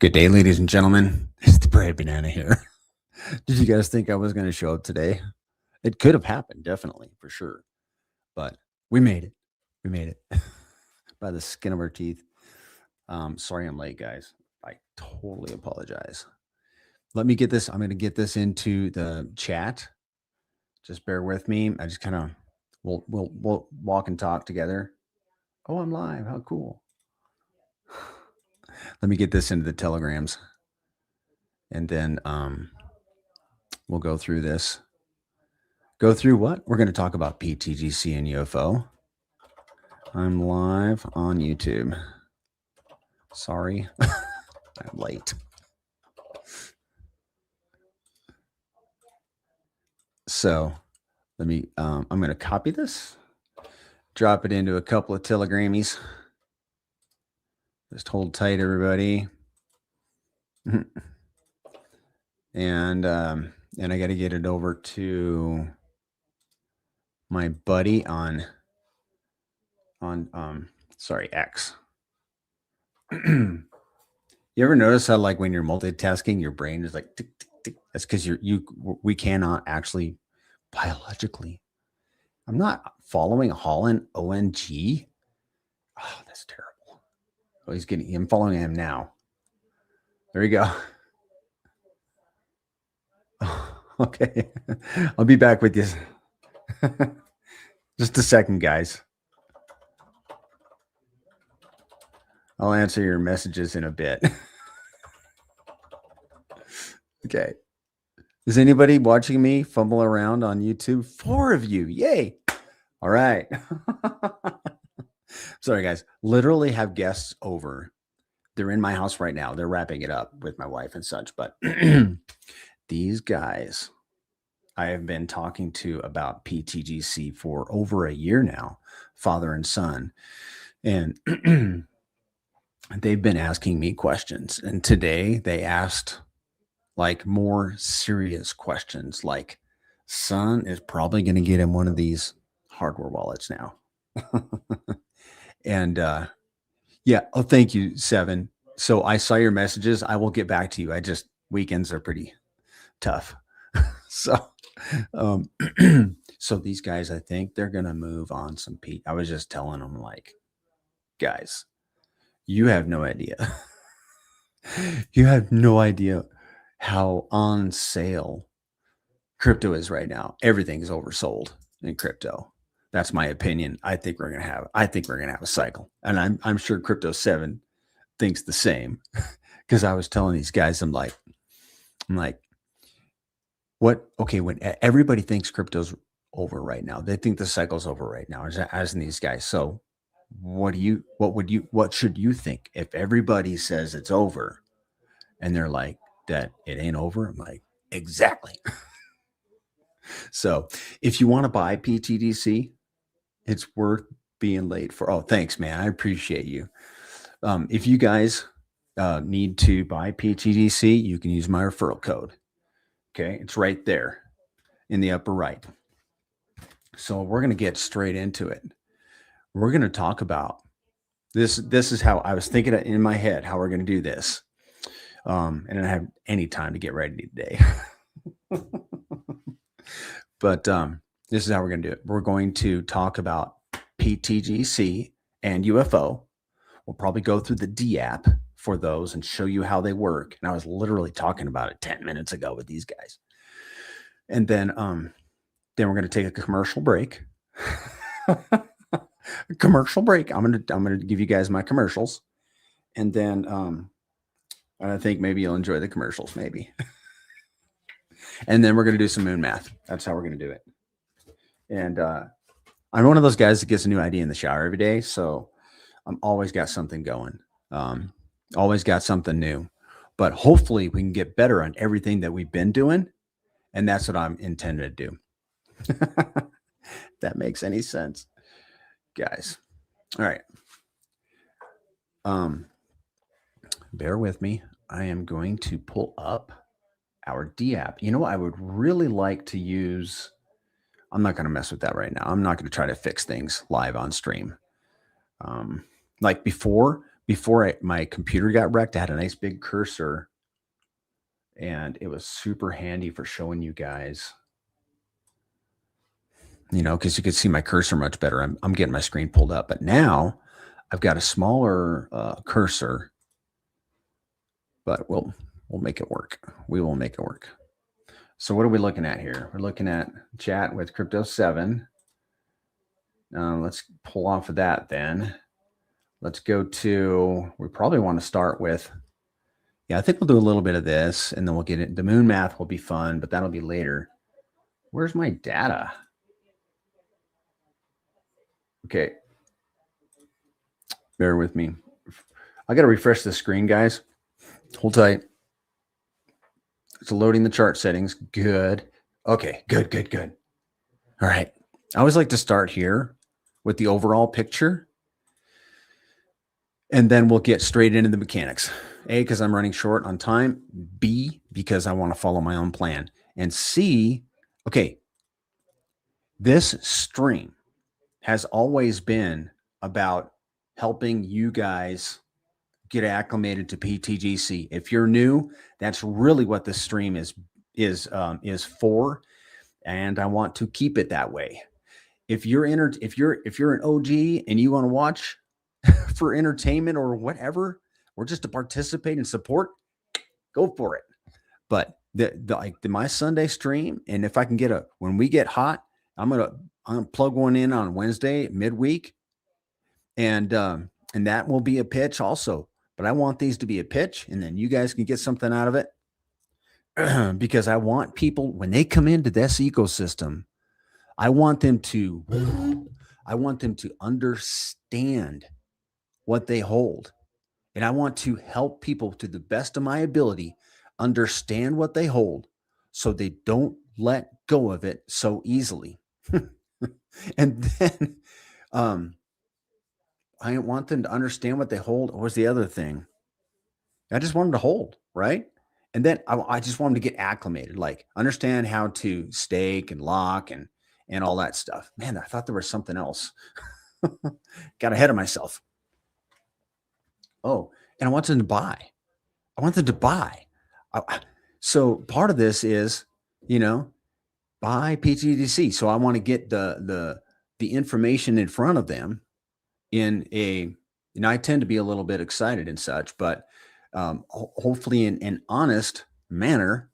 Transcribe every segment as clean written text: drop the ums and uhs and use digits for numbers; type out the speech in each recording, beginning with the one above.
Good day, ladies and gentlemen. It's the Brad Banana here. Did you guys think I was going to show up today? It could have happened, definitely, for sure. But we made it. We made it by the skin of our teeth. Sorry I'm late, guys. I totally apologize. Let me get this. I'm going to get this into the chat. Just bear with me. I just kind of we'll walk and talk together. Oh, I'm live. How cool. Let me get this into the telegrams. And then we'll go through this. Go through what? We're going to talk about pTGC and UFO. I'm live on YouTube. Sorry, I'm late. So let me, I'm going to copy this, drop it into a couple of telegrammies. Just hold tight, everybody. And I got to get it over to my buddy on X. You ever notice how, like, when you're multitasking, your brain is like tick, tick, tick? That's because we cannot actually biologically. I'm not following Holland ONG. Oh, that's terrible. Oh, I'm following him now. There you go. Okay. I'll be back with you. Just a second, guys. I'll answer your messages in a bit. Okay. Is anybody watching me fumble around on YouTube? 4 of you. Yay. All right. Sorry, guys. Literally have guests over. They're in my house right now. They're wrapping it up with my wife and such. But these guys I have been talking to about pTGC for over a year now, father and son. And they've been asking me questions. And today they asked like more serious questions, like, son is probably going to get him one of these hardware wallets now. And yeah. Oh, thank you, 7. So I saw your messages. I will get back to you. Weekends are pretty tough. So so these guys, I think they're going to move on some Pete. I was just telling them, like, guys, you have no idea. You have no idea how on sale crypto is right now. Everything is oversold in crypto. That's my opinion. I think we're going to have a cycle. And I'm sure Crypto 7 thinks the same. Because I was telling these guys, I'm like, what? Okay, when everybody thinks crypto's over right now, they think the cycle's over right now, as in these guys. So what should you think if everybody says it's over and they're like that it ain't over? I'm like, exactly. So if you want to buy pTGC, it's worth being late for. Oh, thanks, man. I appreciate you. If you guys need to buy pTGC, you can use my referral code. Okay, it's right there in the upper right. So we're going to get straight into it. We're going to talk about this. This is how I was thinking in my head, how we're going to do this. And I don't have any time to get ready today. But this is how we're going to do it. We're going to talk about pTGC and UFO. We'll probably go through the D app for those and show you how they work. And I was literally talking about it 10 minutes ago with these guys. And then we're going to take a commercial break. Commercial break. I'm going to give you guys my commercials. And then I think maybe you'll enjoy the commercials, maybe. And then we're going to do some moon math. That's how we're going to do it. And I'm one of those guys that gets a new idea in the shower every day. So I'm always got something going. Always got something new. But hopefully we can get better on everything that we've been doing. And that's what I'm intended to do. That makes any sense, guys. All right. Bear with me. I am going to pull up our D app. You know what I would really like to use? I'm not going to mess with that right now. I'm not going to try to fix things live on stream. Like before, before my computer got wrecked, I had a nice big cursor, and it was super handy for showing you guys, because you could see my cursor much better. I'm getting my screen pulled up, but now I've got a smaller cursor, but we'll make it work. We will make it work. So what are we looking at here? We're looking at chat with Crypto 7. Let's pull off of that then. Let's go to, we probably want to start with, I think we'll do a little bit of this, and then we'll get it. The moon math will be fun, but that'll be later. Where's my data? Okay. Bear with me. I got to refresh the screen, guys. Hold tight. It's loading the chart settings. Good. Okay, good. All right. I always like to start here with the overall picture, and then we'll get straight into the mechanics. A, because I'm running short on time. B, because I want to follow my own plan. And C, okay, this stream has always been about helping you guys get acclimated to pTGC. If you're new, that's really what this stream is for, and I want to keep it that way. If you're an OG and you want to watch for entertainment or whatever, or just to participate and support, go for it. But my Sunday stream, and if I can get when we get hot, I'm gonna plug one in on Wednesday midweek, and that will be a pitch also. But I want these to be a pitch, and then you guys can get something out of it. Because I want people, when they come into this ecosystem, I want them to understand what they hold. And I want to help people to the best of my ability understand what they hold so they don't let go of it so easily. And then I want them to understand what they hold. What was the other thing? I just want them to hold, right? And then I just want them to get acclimated, like understand how to stake and lock and all that stuff. Man, I thought there was something else. Got ahead of myself. Oh, and I want them to buy. So part of this is, buy pTGC. So I want to get the information in front of them I tend to be a little bit excited and such, but hopefully in an honest manner.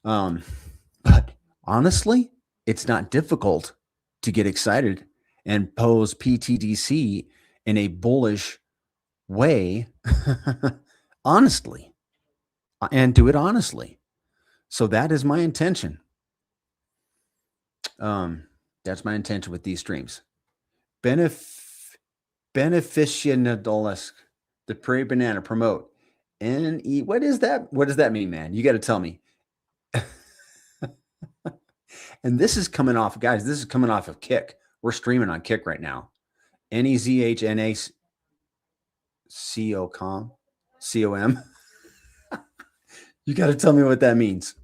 But honestly, it's not difficult to get excited and pose pTGC in a bullish way, honestly, and do it honestly. So that is my intention. That's my intention with these streams. Beneficiadolis, the prairie banana, promote. NE, what is that? What does that mean, man? You got to tell me. And this is coming off, guys, this is coming off of Kick. We're streaming on Kick right now. NEZHNACOM. COM. You got to tell me what that means.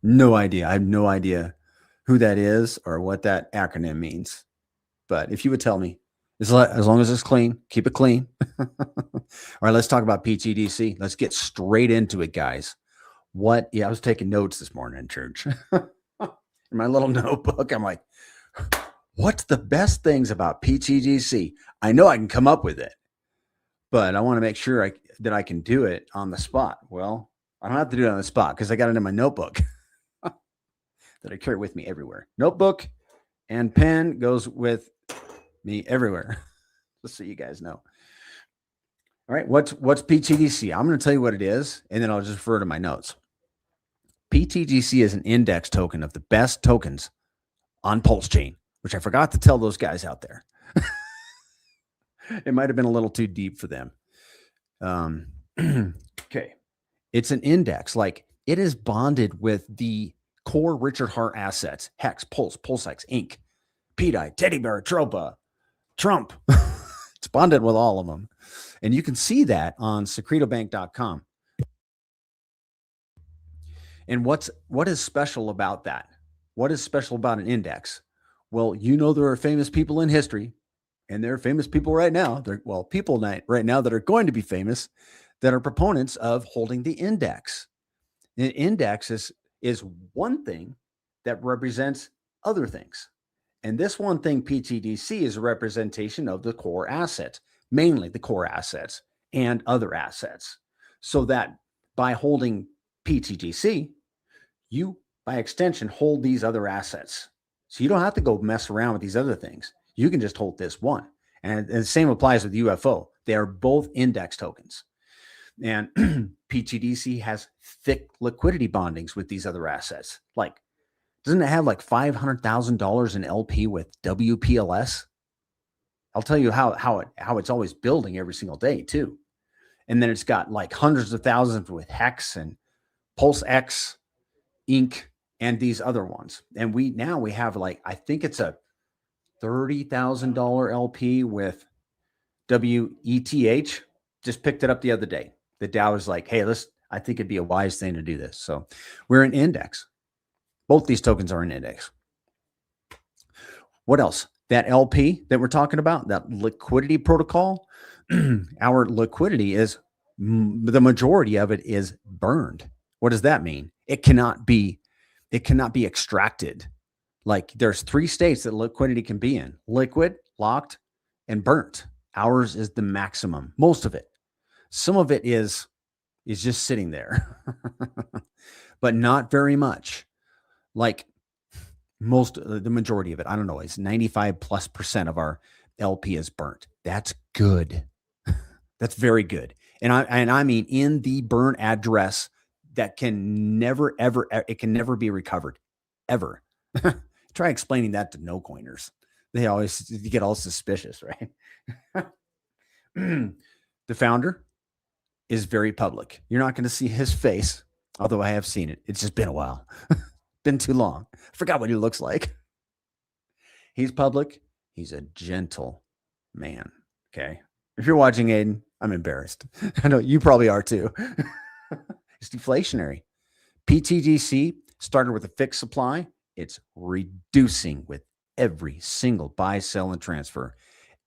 No idea. I have no idea who that is or what that acronym means. But if you would tell me, as long as it's clean, keep it clean. All right, let's talk about pTGC. Let's get straight into it, guys. I was taking notes this morning in church. In my little notebook, I'm like, what's the best things about pTGC? I know I can come up with it, but I want to make sure that I can do it on the spot. Well, I don't have to do it on the spot because I got it in my notebook that I carry with me everywhere. Notebook and pen goes with me everywhere. Just so you guys know. All right, what's pTGC? I'm going to tell you what it is, and then I'll just refer to my notes. pTGC is an index token of the best tokens on PulseChain, which I forgot to tell those guys out there. It might have been a little too deep for them. Okay. It's an index. Like, it is bonded with the core Richard Hart assets: Hex, Pulse, PulseX, Inc., PDI, Teddy Bear, Tropa, Trump. It's bonded with all of them. And you can see that on secretobank.com. And what is special about that? What is special about an index? Well, there are famous people in history And there are famous people right now. People right now that are going to be famous that are proponents of holding the index. The index is one thing that represents other things. And this one thing, pTGC, is a representation of the core assets, mainly the core assets and other assets. So that by holding pTGC, you, by extension, hold these other assets. So you don't have to go mess around with these other things. You can just hold this one. And the same applies with UFO. They are both index tokens. And pTGC has thick liquidity bondings with these other assets. Like, doesn't it have like $500,000 in LP with WPLS? I'll tell you how it's always building every single day too. And then it's got like hundreds of thousands with Hex and PulseX, Inc., and these other ones. And we have like, I think it's a $30,000 LP with WETH. Just picked it up the other day. The Dow is like, hey, I think it'd be a wise thing to do this. So we're an index. Both these tokens are an index. What else? That LP that we're talking about, that liquidity protocol, our liquidity is, the majority of it is burned. What does that mean? It cannot be extracted. Like, there's 3 states that liquidity can be in: liquid, locked, and burnt. Ours is the maximum. Most of it. Some of it is just sitting there, but not very much. Like the majority of it, I don't know, it's 95+% of our LP is burnt. That's good. That's very good. And I mean in the burn address that can never, ever, it can never be recovered, ever. Try explaining that to no coiners. They always get all suspicious, right? The founder is very public. You're not going to see his face, although I have seen it. It's just been a while. Been too long. I forgot what he looks like. He's public. He's a gentle man. Okay. If you're watching, Aiden, I'm embarrassed. I know you probably are too. It's deflationary. pTGC started with a fixed supply. It's reducing with every single buy, sell, and transfer.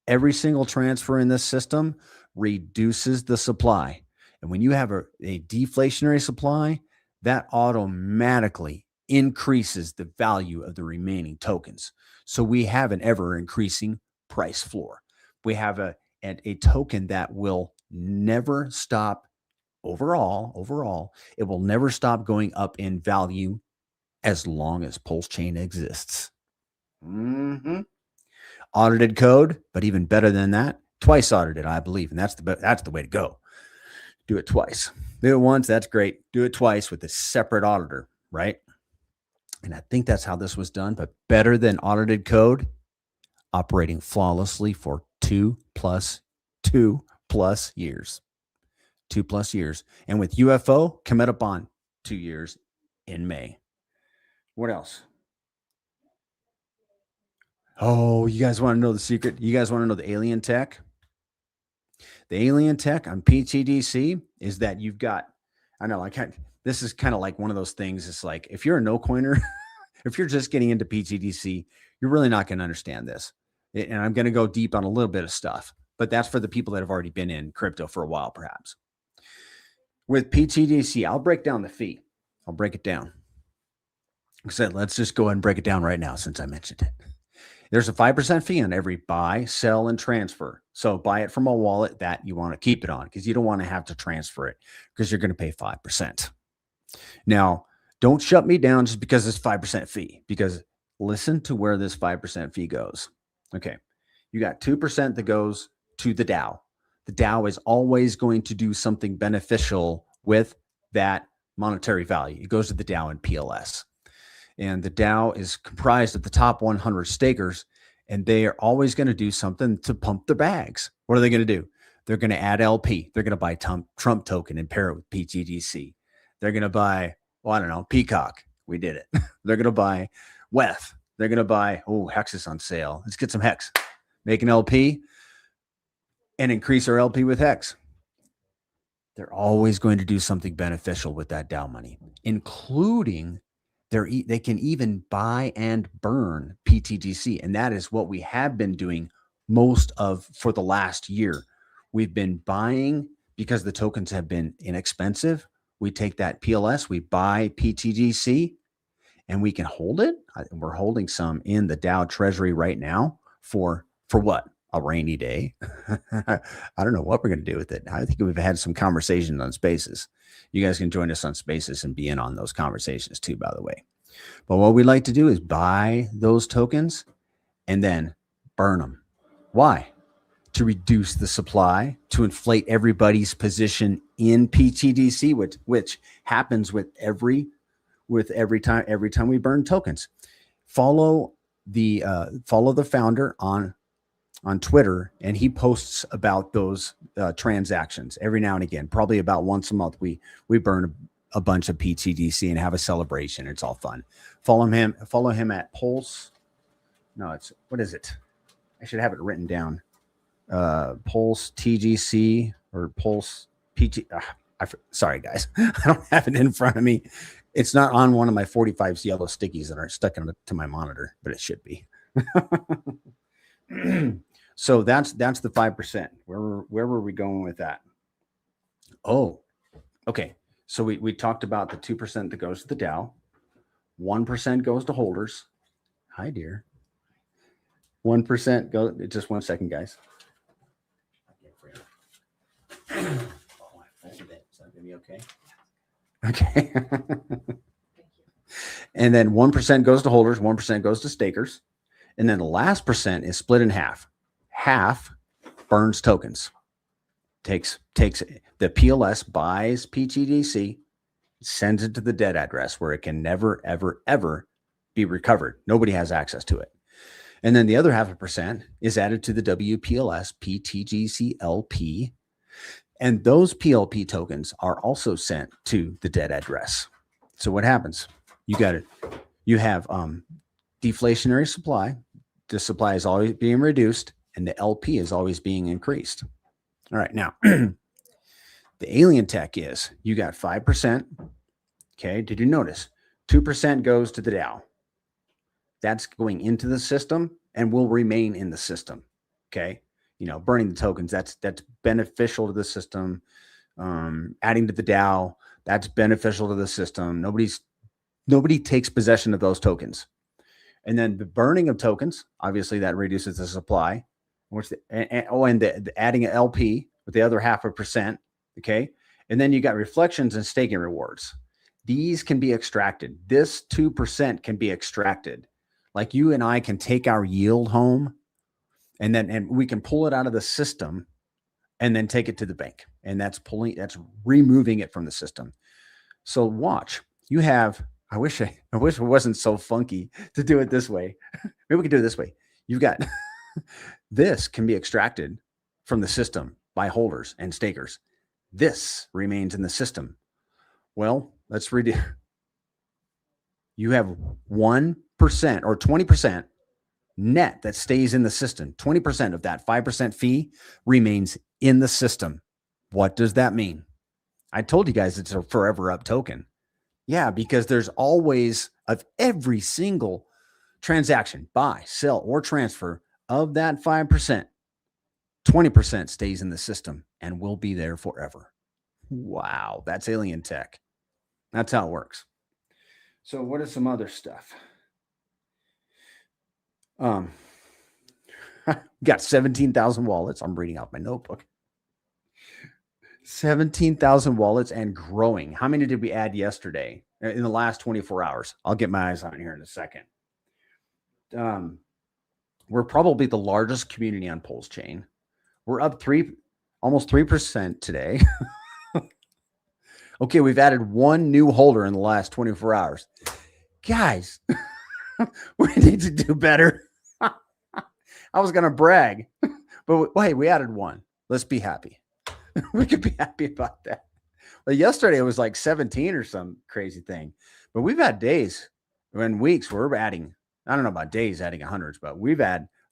Every single transfer in this system reduces the supply. And when you have a deflationary supply, that automatically increases the value of the remaining tokens. So we have an ever increasing price floor. We have a token that will never stop overall, it will never stop going up in value as long as PulseChain exists. Audited code, but even better than that, twice audited, I believe. And that's the way to go. Do it twice. Do it once, that's great. Do it twice with a separate auditor, right? And I think that's how this was done, but better than audited code, operating flawlessly for 2+ years. 2+ years. And with UFO, commit up on 2 years in May. What else? Oh, you guys want to know the secret? You guys want to know the alien tech? The alien tech on pTGC is that you've got, I know, this is kind of like one of those things. It's like, if you're a no coiner, if you're just getting into pTGC, you're really not going to understand this. And I'm going to go deep on a little bit of stuff, but that's for the people that have already been in crypto for a while, perhaps. With pTGC, I'll break down the fee. I'll break it down. Like I said, let's just go ahead and break it down right now since I mentioned it. There's a 5% fee on every buy, sell, and transfer. So buy it from a wallet that you want to keep it on, because you don't want to have to transfer it, because you're going to pay 5%. Now, don't shut me down just because it's 5% fee, because listen to where this 5% fee goes. Okay. You got 2% that goes to the DAO. The DAO is always going to do something beneficial with that monetary value. It goes to the DAO and PLS. And the DAO is comprised of the top 100 stakers, and they are always going to do something to pump their bags. What are they going to do? They're going to add LP. They're going to buy Trump token and pair it with pTGC. They're going to buy, well, I don't know, Peacock. We did it. They're going to buy WETH. They're going to buy, Hex is on sale. Let's get some Hex. Make an LP and increase our LP with Hex. They're always going to do something beneficial with that DAO money, including they can even buy and burn pTGC. And that is what we have been doing for the last year. We've been buying because the tokens have been inexpensive. We take that PLS, we buy pTGC, and we can hold it. We're holding some in the Dow Treasury right now for what? A rainy day. I don't know what we're going to do with it. I think we've had some conversations on Spaces. You guys can join us on Spaces and be in on those conversations too, by the way. But what we like to do is buy those tokens and then burn them. Why? To reduce the supply, to inflate everybody's position in pTGC, which happens with every time we burn tokens. Follow the founder on Twitter, and he posts about those transactions every now and again. Probably about once a month, we burn a bunch of pTGC and have a celebration. It's all fun. Follow him at Pulse. No, what is it? I should have it written down. Pulse TGC or Pulse PT. Sorry, guys. I don't have it in front of me. It's not on one of my 45 yellow stickies that are stuck to my monitor, but it should be. So that's the 5%. Where were we going with that? Oh, okay. So we talked about the 2% that goes to the Dow. 1% goes to holders. Hi, dear. 1% goes. Just 1 second, guys. Oh, I folded it. Is that gonna be okay? Okay. And then 1% goes to holders, 1% goes to stakers. And then the last percent is split in half. Half burns tokens. Takes the PLS, buys pTGC, sends it to the dead address where it can never, ever, ever be recovered. Nobody has access to it. And then the other 0.5% is added to the WPLS pTGC LP. And those PLP tokens are also sent to the dead address. So what happens? You have deflationary supply. The supply is always being reduced, and the LP is always being increased. All right, now the alien tech is you got 5%. Okay, did you notice 2% goes to the Dow? That's going into the system and will remain in the system. Okay, burning the tokens, that's beneficial to the system. Adding to the Dow, that's beneficial to the system. Nobody takes possession of those tokens. And then the burning of tokens, obviously that reduces the supply. And adding an LP with the other 0.5%. Okay. And then you got reflections and staking rewards. These can be extracted. This 2% can be extracted. Like you and I can take our yield home and we can pull it out of the system and then take it to the bank. And that's removing it from the system. So watch, I wish it wasn't so funky to do it this way. Maybe we could do it this way. You've got this can be extracted from the system by holders and stakers. This remains in the system. Well, let's read it. You have 1% or 20% net that stays in the system. 20% of that 5% fee remains in the system. What does that mean? I told you guys it's a forever up token. Yeah, because there's always, of every single transaction, buy, sell, or transfer of that 5%, 20% stays in the system and will be there forever. Wow, that's alien tech. That's how it works. So what is some other stuff? Got 17,000 wallets. I'm reading out my notebook. 17,000 wallets and growing. How many did we add yesterday in the last 24 hours? I'll get my eyes on it here in a second. We're probably the largest community on PulseChain. We're up almost 3% today. Okay, we've added one new holder in the last 24 hours. Guys, we need to do better. I was going to brag, but hey, we added one. Let's be happy. We could be happy about that. But yesterday it was like 17 or some crazy thing. But we've had days and weeks where we're adding, I don't know about days adding hundreds, but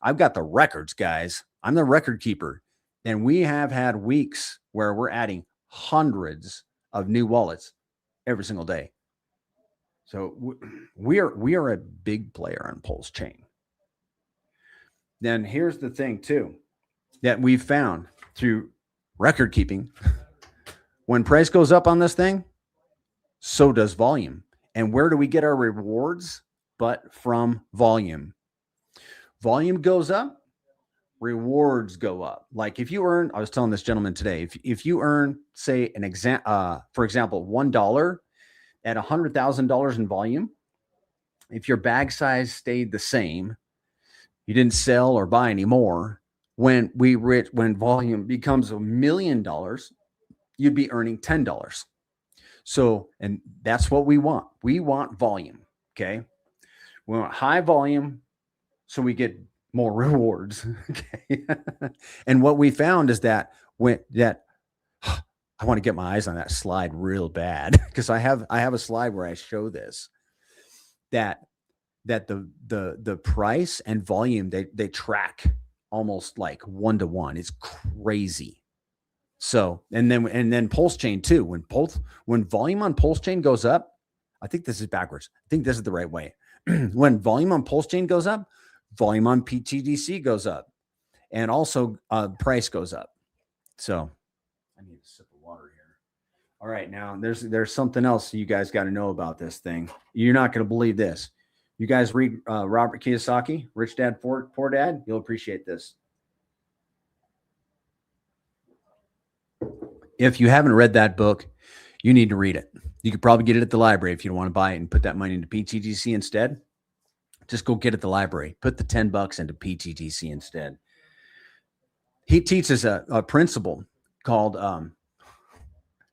I've got the records, guys. I'm the record keeper. And we have had weeks where we're adding hundreds of new wallets every single day. So we are a big player on PulseChain. then here's the thing too, that we've found through record keeping. When price goes up on this thing, so does volume. And where do we get our rewards? But from volume. Volume goes up, rewards go up. Like if you earn, I was telling this gentleman today, if you earn, say, for example, $1 at $100,000 in volume, if your bag size stayed the same, you didn't sell or buy any more. When volume becomes $1 million, you'd be earning $10. So, and that's what we want. We want volume. Okay. We want high volume so we get more rewards. Okay. And what we found is that I want to get my eyes on that slide real bad because I have a slide where I show this, that the price and volume, they track almost like 1-to-1. It's crazy. So, and then PulseChain too. When volume on PulseChain goes up, I think this is backwards. I think this is the right way. When volume on PulseChain goes up, volume on pTGC goes up, and also price goes up. So, I need a sip of water here. All right, now there's something else you guys got to know about this thing. You're not going to believe this. You guys read Robert Kiyosaki, Rich Dad, Poor Dad? You'll appreciate this. If you haven't read that book, you need to read it. You could probably get it at the library if you don't want to buy it and put that money into pTGC instead. Just go get it at the library. Put the $10 into pTGC instead. He teaches a principle called,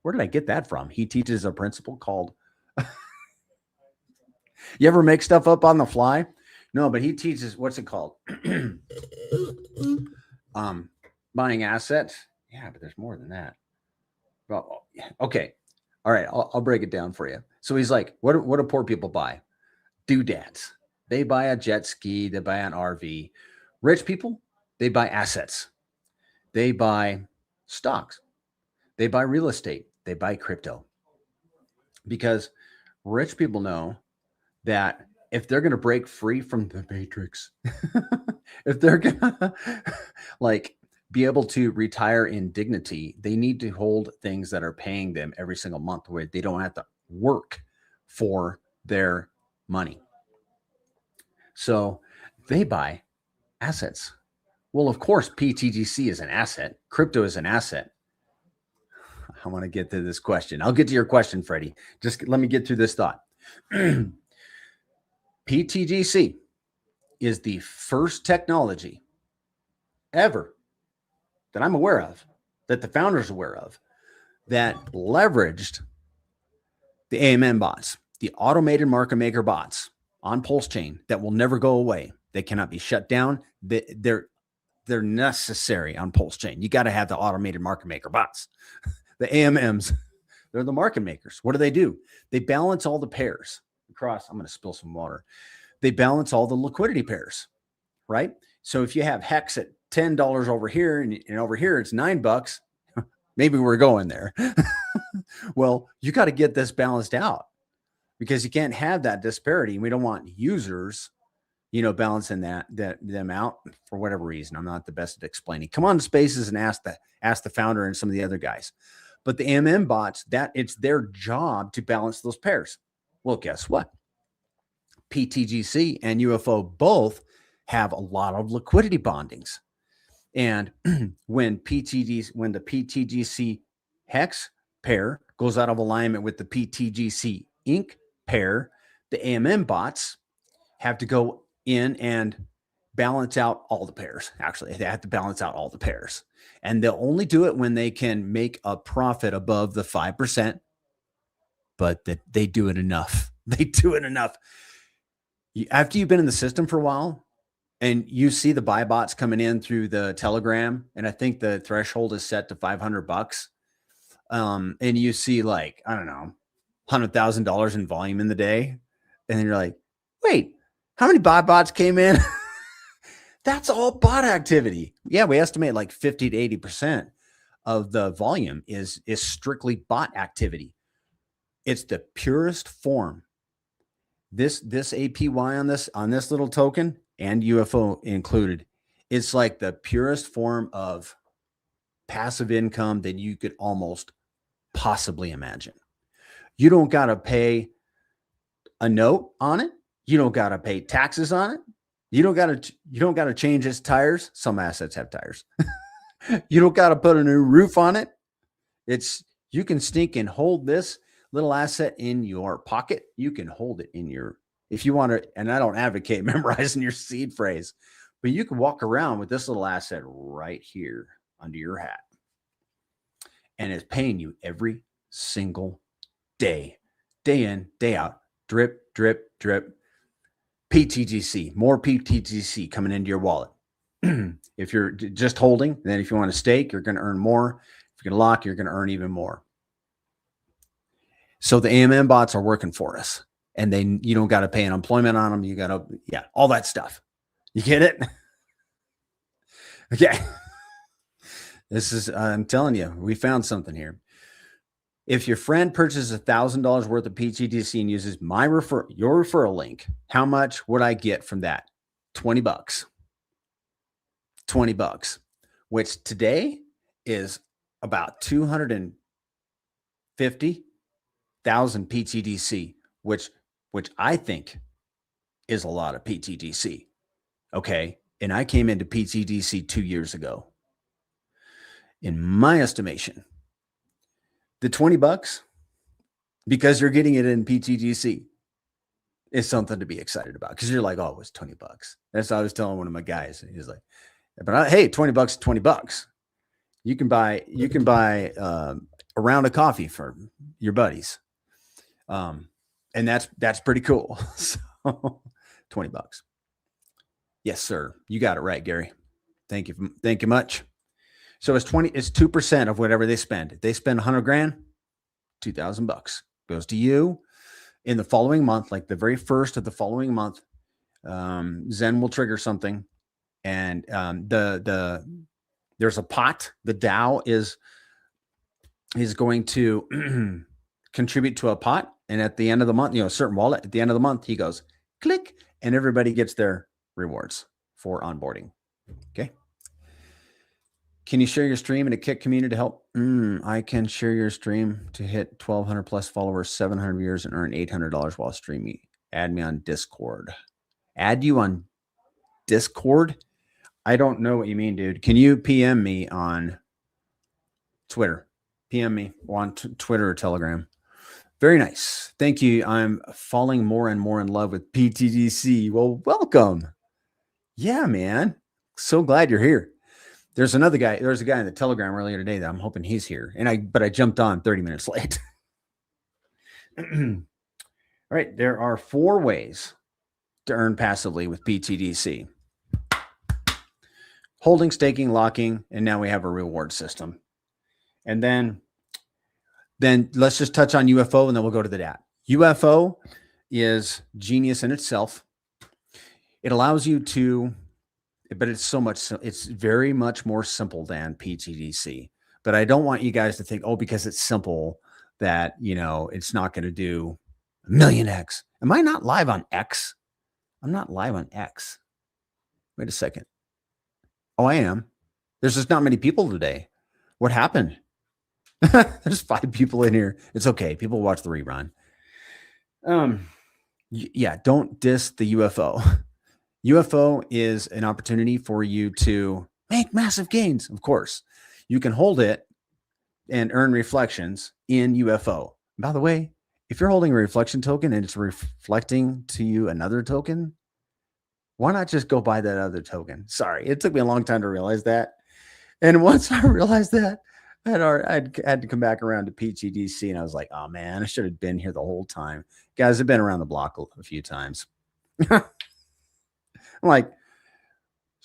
where did I get that from? He teaches a principle called, you ever make stuff up on the fly? No, but he teaches, what's it called? Buying assets. Yeah, but there's more than that. Well, okay. All right. I'll break it down for you. So he's like, what do poor people buy? Doodads. They buy a jet ski. They buy an RV. Rich people, they buy assets. They buy stocks. They buy real estate. They buy crypto. Because rich people know that if they're going to break free from the matrix, if they're going to like be able to retire in dignity, they need to hold things that are paying them every single month where they don't have to work for their money. So they buy assets. Well, of course, pTGC is an asset. Crypto is an asset. I want to get to this question. I'll get to your question, Freddie. Just let me get through this thought. pTGC is the first technology ever that I'm aware of, that the founders are aware of, that leveraged the AMM bots, the automated market maker bots on PulseChain that will never go away. They cannot be shut down. They're necessary on PulseChain. You got to have the automated market maker bots. The AMMs, they're the market makers. What do? They balance all the pairs across. I'm going to spill some water. They balance all the liquidity pairs, right? So if you have Hex at $10 over here and over here it's $9, maybe we're going there. Well, you got to get this balanced out because you can't have that disparity. We don't want users, balancing them out for whatever reason. I'm not the best at explaining. Come on to Spaces and ask the founder and some of the other guys. But the AMM bots, that it's their job to balance those pairs. Well, guess what? pTGC and UFO both have a lot of liquidity bondings. And when the pTGC hex pair goes out of alignment with the pTGC Inc pair, the AMM bots have to go in and balance out all the pairs. Actually, they have to balance out all the pairs. And they'll only do it when they can make a profit above the 5%, but that they do it enough. They do it enough. After you've been in the system for a while and you see the buy bots coming in through the Telegram, and I think the threshold is set to $500. And you see like, I don't know, $100,000 in volume in the day. And then you're like, wait, how many buy bots came in? That's all bot activity. Yeah, we estimate like 50 to 80% of the volume is strictly bot activity. It's the purest form. This APY on this little token and UFO included It's like the purest form of passive income that you could almost possibly imagine. You don't got to pay a note on it. You don't got to pay taxes on it. You don't got to change its tires. Some assets have tires. You don't got to put a new roof on it. You can sneak and hold this little asset in your pocket. You can hold it in your, if you want to, and I don't advocate memorizing your seed phrase, but you can walk around with this little asset right here under your hat. And it's paying you every single day, day in, day out, drip, drip, drip. pTGC, more pTGC coming into your wallet. If you're just holding, then if you want to stake, you're going to earn more. If you're going to lock, you're going to earn even more. So the AMM bots are working for us, and then you don't got to pay unemployment on them. You got to, all that stuff. You get it? Okay. This is, I'm telling you, we found something here. If your friend purchases $1,000 worth of pTGC and uses your referral link, how much would I get from that? $20. $20, which today is about 250,000 pTGC, which I think is a lot of pTGC. Okay. And I came into pTGC 2 years ago. In my estimation, the $20, because you're getting it in pTGC, is something to be excited about. Because you're like, oh, it was $20. That's what I was telling one of my guys. He's like, but hey, $20, $20. You can buy a round of coffee for your buddies. And that's pretty cool. So $20. Yes, sir. You got it right, Gary. Thank you. Thank you much. So it's 2% of whatever they spend. If they spend 100 grand, $2,000 goes to you in the following month, like the very first of the following month. Zen will trigger something, and there's a pot. The DAO is going to contribute to a pot, and at the end of the month, a certain wallet, at the end of the month, he goes click, and everybody gets their rewards for onboarding. Okay. Can you share your stream in a Kick community to help? I can share your stream to hit 1,200 plus followers, 700 viewers, and earn $800 while streaming. Add me on Discord. Add you on Discord? I don't know what you mean, dude. Can you PM me on Twitter? PM me on Twitter or Telegram. Very nice. Thank you. I'm falling more and more in love with pTGC. Well, welcome. Yeah, man. So glad you're here. There's a guy in the Telegram earlier today that I'm hoping he's here. But I jumped on 30 minutes late. All right. There are 4 ways to earn passively with pTGC. Holding, staking, locking, and now we have a reward system. And then let's just touch on UFO, and then we'll go to the DAT. UFO is genius in itself. It allows you to, but it's very much more simple than pTGC. But I don't want you guys to think, because it's simple that, it's not going to do a million X. Am I not live on X? I'm not live on X. Wait a second. Oh, I am. There's just not many people today. What happened? There's 5 people in here. It's okay. People watch the rerun. Yeah, don't diss the UFO. UFO is an opportunity for you to make massive gains. Of course, you can hold it and earn reflections in UFO. By the way, if you're holding a reflection token and it's reflecting to you another token, why not just go buy that other token? Sorry, it took me a long time to realize that. And once I realized that, I had to come back around to pTGC, and I was like, oh man, I should have been here the whole time. Guys, I've been around the block a few times. I'm like,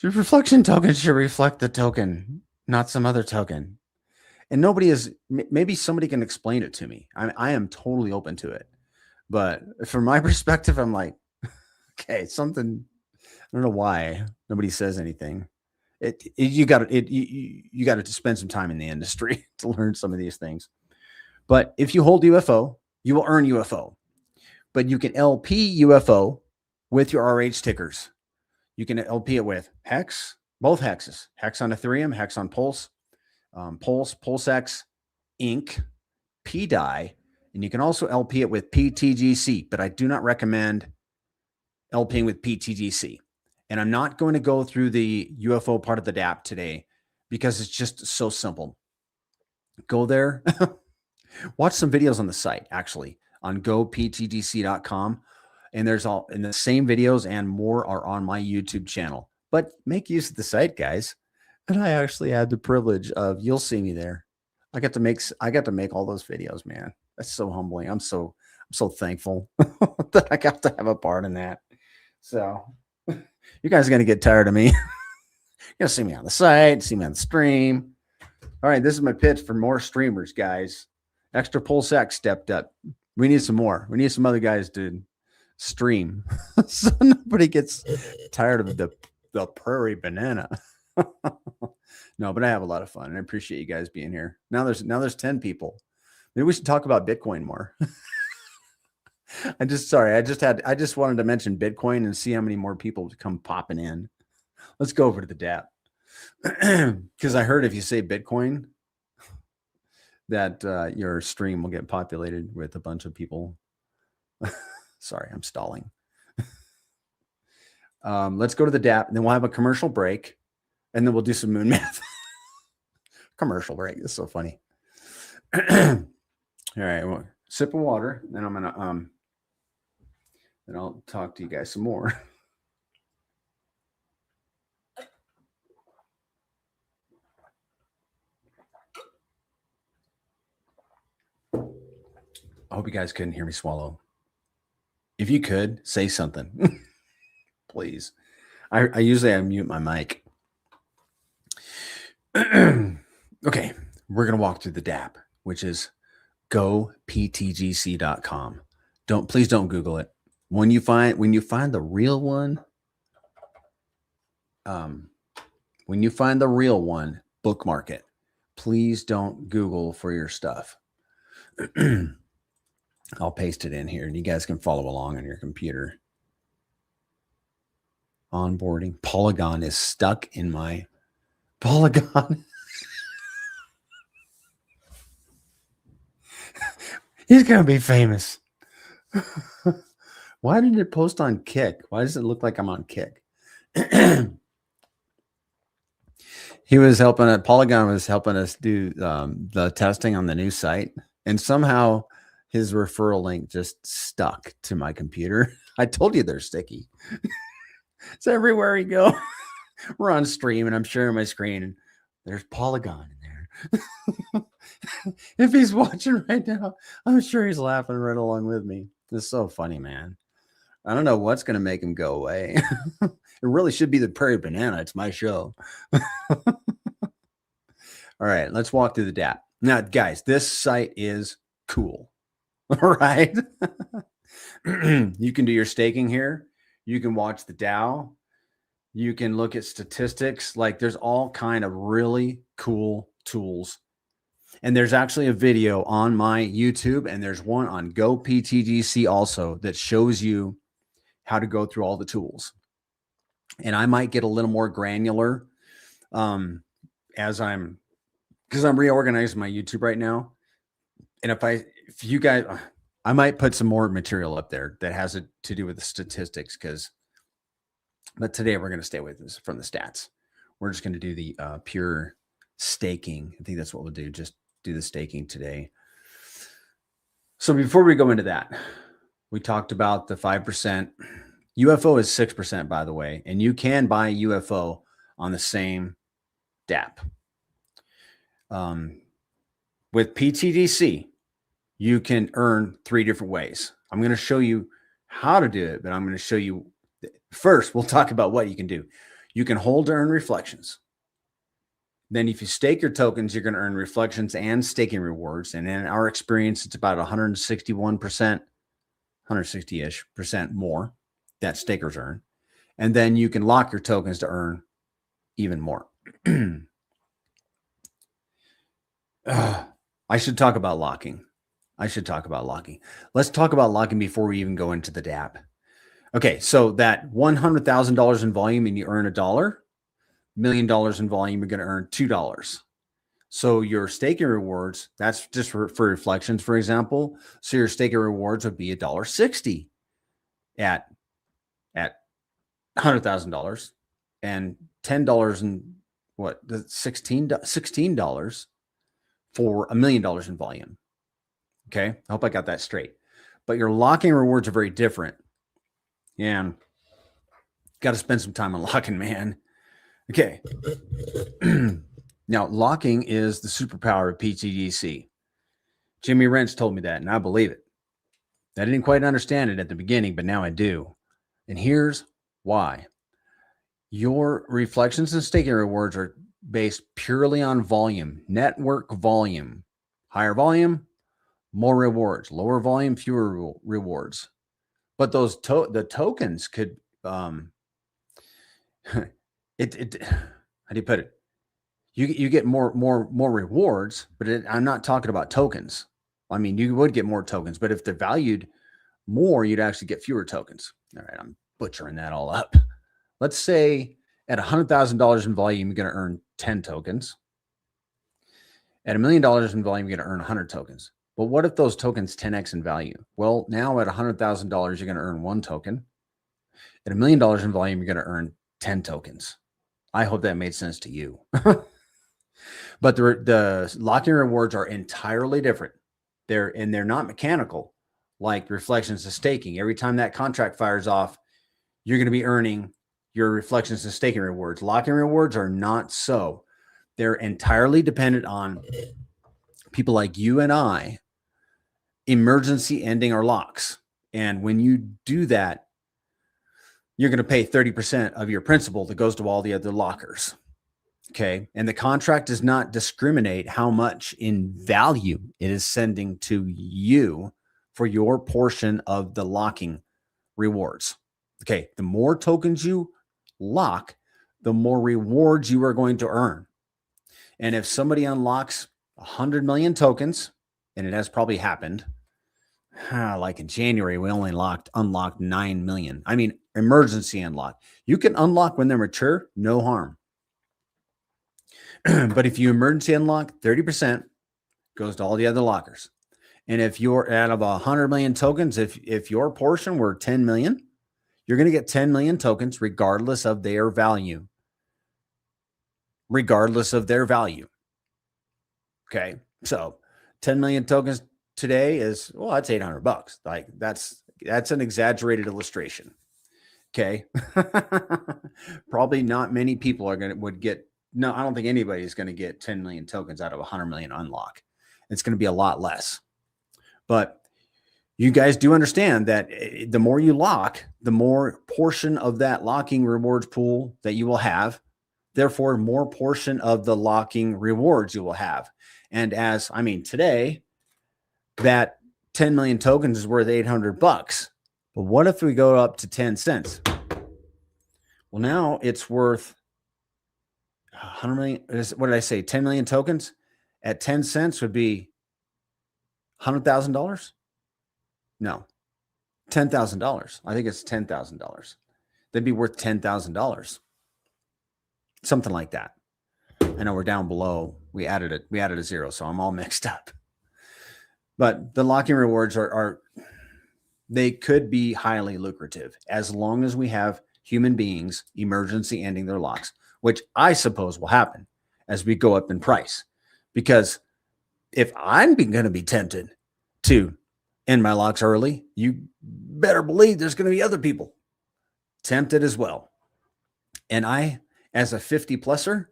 your reflection token should reflect the token, not some other token. And maybe somebody can explain it to me. I am totally open to it. But from my perspective, I'm like, okay, something, I don't know why nobody says anything. You got to spend some time in the industry to learn some of these things. But if you hold UFO, you will earn UFO. But you can LP UFO with your RH tickers. You can LP it with Hex, both hexes, hex on Ethereum, hex on Pulse, PulseX, Inc., PDI, and you can also LP it with pTGC, but I do not recommend LPing with pTGC. And I'm not going to go through the UFO part of the DApp today because it's just so simple. Go there, watch some videos on the site, actually, on goptgc.com. And there's all in the same videos and more are on my YouTube channel. But make use of the site, guys. And I actually had the privilege of, you'll see me there. I got to make all those videos, man. That's so humbling. I'm so thankful that I got to have a part in that. So you guys are going to get tired of me. You're going to see me on the site, see me on the stream. All right, this is my pitch for more streamers, guys. Extra PulseX stepped up. We need some more. We need some other guys to stream so nobody gets tired of the prairie banana. No, but I have a lot of fun and I appreciate you guys being here. Now there's 10 people. Maybe we should talk about Bitcoin more. I just wanted to mention Bitcoin and see how many more people come popping in. Let's go over to the DApp. Because I heard if you say Bitcoin, that your stream will get populated with a bunch of people. Sorry, I'm stalling. Let's go to the DApp, and then we'll have a commercial break, and then we'll do some moon math. Commercial break. This is so funny. All right, well, sip of water, then I'm gonna then I'll talk to you guys some more. I hope you guys couldn't hear me swallow. If you could, say something, please. I usually unmute my mic. Okay, we're gonna walk through the DApp, which is goptgc.com. Please don't Google it. When you find the real one, bookmark it. Please don't Google for your stuff. I'll paste it in here and you guys can follow along on your computer. Onboarding. Polygon is stuck in my Polygon. He's going to be famous. Why did it post on Kick? Why does it look like I'm on Kick? He was helping it. Polygon was helping us do the testing on the new site. And somehow his referral link just stuck to my computer. I told you they're sticky. It's everywhere we go. We're on stream and I'm sharing my screen and there's Polygon in there. If he's watching right now, I'm sure he's laughing right along with me. It's so funny, man. I don't know what's going to make him go away. It really should be the Prairie Banana. It's my show. All right, let's walk through the DApp. Now, guys, this site is cool. All right. You can do your staking here. You can watch the DAO. You can look at statistics. Like there's all kind of really cool tools. And there's actually a video on my YouTube and there's one on GoPTGC also that shows you how to go through all the tools. And I might get a little more granular because I'm reorganizing my YouTube right now. And if you guys, I might put some more material up there that has to do with the statistics but today we're going to stay with this from the stats. We're just going to do the pure staking. I think that's what we'll do. Just do the staking today. So before we go into that, we talked about the 5%. UFO is 6%, by the way, and you can buy UFO on the same DApp. With pTGC, you can earn 3 different ways. I'm going to show you how to do it, but I'm going to show you first. We'll talk about what you can do. You can hold to earn reflections. Then if you stake your tokens, you're going to earn reflections and staking rewards. And in our experience, it's about 161%, 160-ish% more that stakers earn. And then you can lock your tokens to earn even more. I should talk about locking. Let's talk about locking before we even go into the DApp. Okay, so that $100,000 in volume and you earn $1, $1 million in volume, you're going to earn $2. So your staking rewards, that's just for reflections, for example. So your staking rewards would be $1.60 at $100,000 and $10 and what, $16 for $1 million in volume. Okay, I hope I got that straight. But your locking rewards are very different. And got to spend some time on locking, man. Okay. Now, locking is the superpower of pTGC. Jimmy Wrench told me that, and I believe it. I didn't quite understand it at the beginning, but now I do. And here's why. Your reflections and staking rewards are based purely on volume, network volume. Higher volume, more rewards. Lower volume, fewer rewards. But those the tokens could how do you put it? You get more rewards, but I'm not talking about tokens. I mean, you would get more tokens, but if they're valued more, you'd actually get fewer tokens. All right, I'm butchering that all up. Let's say at $100,000 in volume, you're going to earn 10 tokens. At $1 million in volume, you're going to earn 100 tokens. But what if those tokens 10x in value? Well, now at $100,000, you're going to earn 1 token. At $1 million in volume, you're going to earn 10 tokens. I hope that made sense to you. But the locking rewards are entirely different. They're not mechanical like reflections to staking. Every time that contract fires off, you're going to be earning your reflections to staking rewards. Locking rewards are not so. They're entirely dependent on people like you and I emergency ending our locks. And when you do that, you're going to pay 30% of your principal that goes to all the other lockers. Okay. And the contract does not discriminate how much in value it is sending to you for your portion of the locking rewards. Okay. The more tokens you lock, the more rewards you are going to earn. And if somebody unlocks 100 million tokens, and it has probably happened, like in January, we only unlocked 9 million. I mean, emergency unlock. You can unlock when they're mature, no harm. But if you emergency unlock, 30% goes to all the other lockers. And if you're out of 100 million tokens, if your portion were 10 million, you're going to get 10 million tokens regardless of their value. Regardless of their value. Okay. So 10 million tokens today is, well, that's $800. Like that's an exaggerated illustration. Okay. Probably not many people would get. No, I don't think anybody's going to get 10 million tokens out of 100 million unlock. It's going to be a lot less. But you guys do understand that the more you lock, the more portion of that locking rewards pool that you will have. Therefore, more portion of the locking rewards you will have. And today, that 10 million tokens is worth $800. But what if we go up to 10 cents? Well, now it's worth 100 million. What did I say? 10 million tokens at 10 cents would be $100,000? No, $10,000. I think it's $10,000. They'd be worth $10,000. Something like that. I know we're down below. We added a zero, so I'm all mixed up. But the locking rewards they could be highly lucrative as long as we have human beings emergency ending their locks, which I suppose will happen as we go up in price. Because if I'm going to be tempted to end my locks early, you better believe there's going to be other people tempted as well. And I, as a 50-pluser,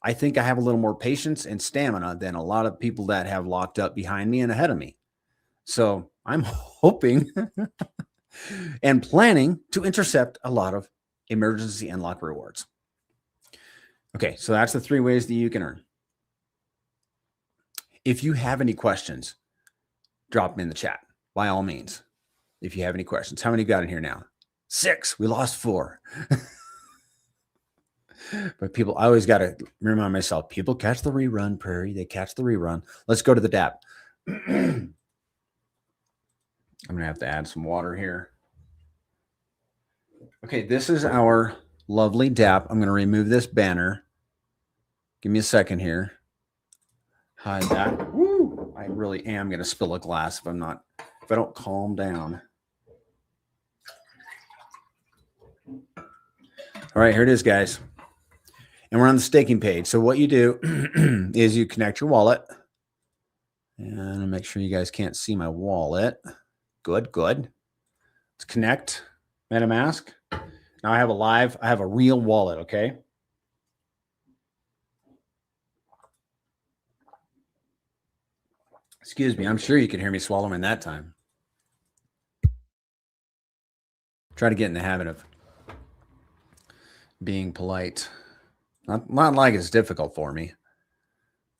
I think I have a little more patience and stamina than a lot of people that have locked up behind me and ahead of me. So I'm hoping and planning to intercept a lot of emergency unlock rewards. Okay, so that's the 3 ways that you can earn. If you have any questions, drop them in the chat, by all means. If you have any questions. How many got in here now? 6. We lost 4. But people, I always got to remind myself, people catch the rerun, Prairie. They catch the rerun. Let's go to the DApp. I'm going to have to add some water here. Okay, this is our lovely DApp. I'm going to remove this banner Give me a second here. Hide that. Woo! I really am going to spill a glass if I don't calm down. All right, here it is, guys. And we're on the staking page. So what you do is you connect your wallet. And make sure you guys can't see my wallet. Good, good. Let's connect MetaMask. Now I have a real wallet, okay? Excuse me, I'm sure you can hear me swallowing that time. Try to get in the habit of being polite. Not like it's difficult for me.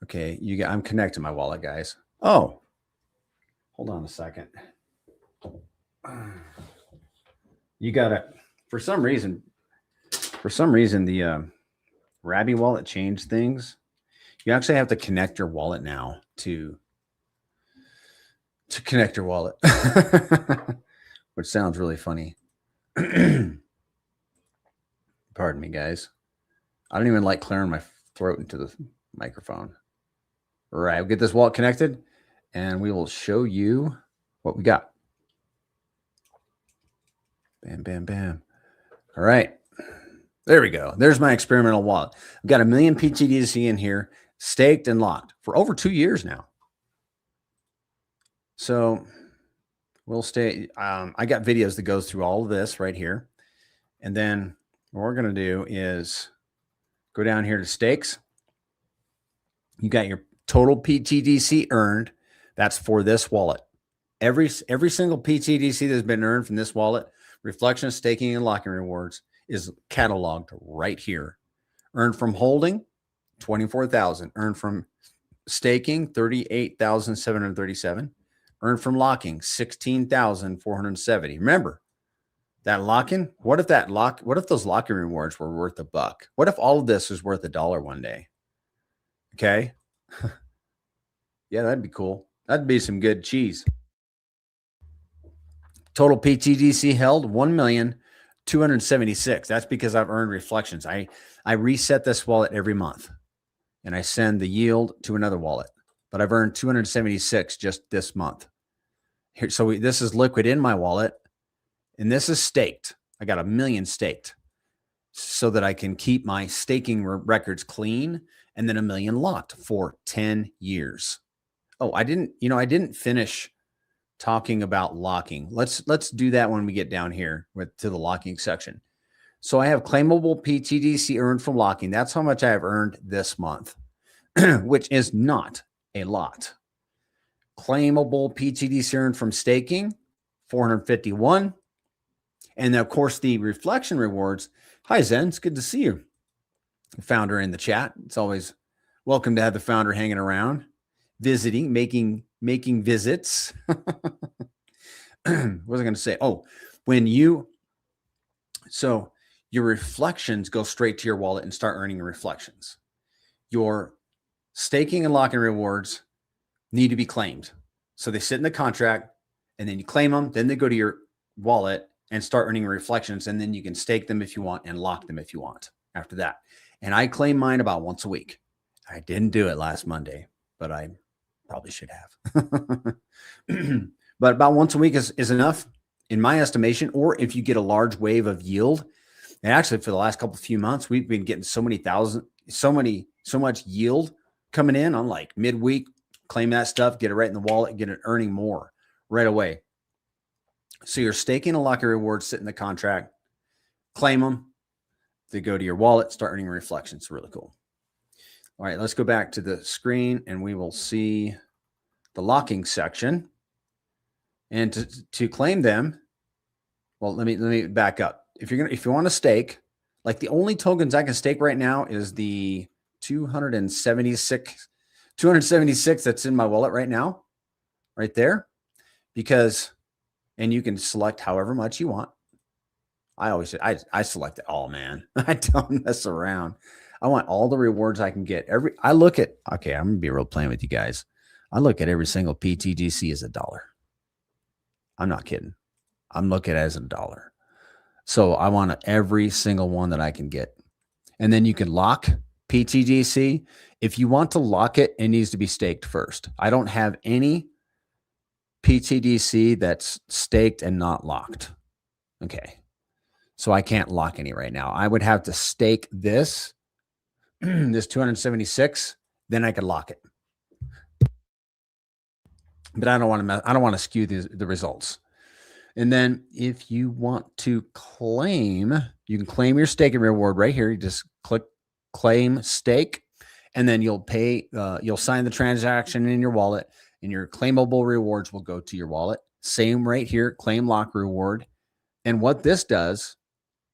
Okay, I'm connecting my wallet, guys. Oh, hold on a second. You gotta, for some reason, the Rabby wallet changed things. You actually have to connect your wallet now to connect your wallet, which sounds really funny. Pardon me, guys. I don't even like clearing my throat into the microphone. All right, we'll get this wallet connected, and we will show you what we got. Bam, bam, bam. All right. There we go. There's my experimental wallet. I've got 1 million pTGC in here, staked and locked for over 2 years now. So we'll stay. I got videos that goes through all of this right here. And then what we're going to do is go down here to stakes. You got your total pTGC earned. That's for this wallet. Every single pTGC that's been earned from this wallet, reflection, staking, and locking rewards is cataloged right here. Earned from holding, 24,000. Earned from staking, 38,737. Earned from locking, 16,470. Remember, that locking, what if those locking rewards were worth $1? What if all of this was worth $1 one day? Okay. Yeah, that'd be cool. That'd be some good cheese. Total pTGC held 1,276,000. That's because I've earned reflections. I reset this wallet every month and I send the yield to another wallet, but I've earned 276 just this month. Here, so this is liquid in my wallet, and this is staked. I got 1 million staked so that I can keep my staking records clean, and then 1 million locked for 10 years. Oh, I didn't finish talking about locking. Let's do that when we get down here to the locking section. So I have claimable pTGC earned from locking. That's how much I have earned this month, which is not a lot. Claimable pTGC earned from staking, 451. And then, of course, the reflection rewards. Hi, Zen. It's good to see you. Founder in the chat. It's always welcome to have the founder hanging around, visiting, making visits. What was I going to say? Oh, so your reflections go straight to your wallet and start earning reflections. Your staking and locking rewards need to be claimed. So they sit in the contract and then you claim them. Then they go to your wallet and start earning reflections. And then you can stake them if you want and lock them if you want after that. And I claim mine about once a week. I didn't do it last Monday, but I probably should have. But about once a week is enough in my estimation. Or if you get a large wave of yield, and actually for the last few months, we've been getting so much yield coming in on like midweek, claim that stuff, get it right in the wallet, get it earning more right away. So you're staking and locking rewards, sit in the contract, claim them, they go to your wallet, start earning reflections. Really cool. All right, let's go back to the screen and we will see the locking section. And to claim them, well, let me back up. If you want to stake, like the only tokens I can stake right now is the 276 that's in my wallet right now, right there, and you can select however much you want. I always say I select it all, man. I don't mess around. I want all the rewards I can get. Okay, I'm gonna be real plain with you guys. I look at every single pTGC as $1. I'm not kidding. I'm looking at it as $1. So I want every single one that I can get. And then you can lock pTGC, if you want to lock it, it needs to be staked first. I don't have any pTGC that's staked and not locked. Okay. So I can't lock any right now. I would have to stake this, this 276, then I could lock it. But I don't want to skew the results. And then if you want to claim, you can claim your staking reward right here. You just click claim stake, and then you'll pay, you'll sign the transaction in your wallet, and your claimable rewards will go to your wallet. Same right here, claim lock reward. And what this does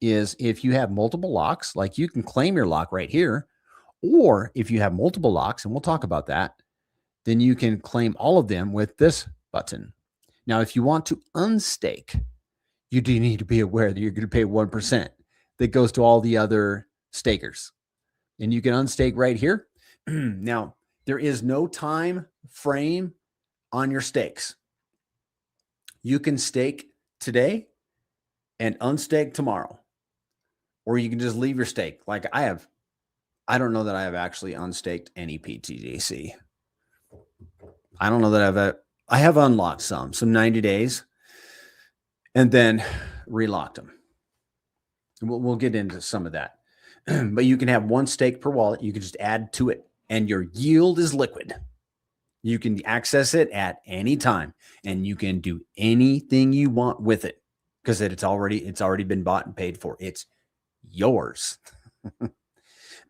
is if you have multiple locks, like you can claim your lock right here, or if you have multiple locks, and we'll talk about that, then you can claim all of them with this button. Now, if you want to unstake, you do need to be aware that you're going to pay 1% that goes to all the other stakers. And you can unstake right here. Now, there is no time frame on your stakes. You can stake today and unstake tomorrow. Or you can just leave your stake. Like I don't know that I have actually unstaked any pTGC. I don't know that I have unlocked some 90 days and then relocked them. We'll get into some of that. But you can have one stake per wallet. You can just add to it and your yield is liquid. You can access it at any time and you can do anything you want with it because it's already been bought and paid for. It's yours.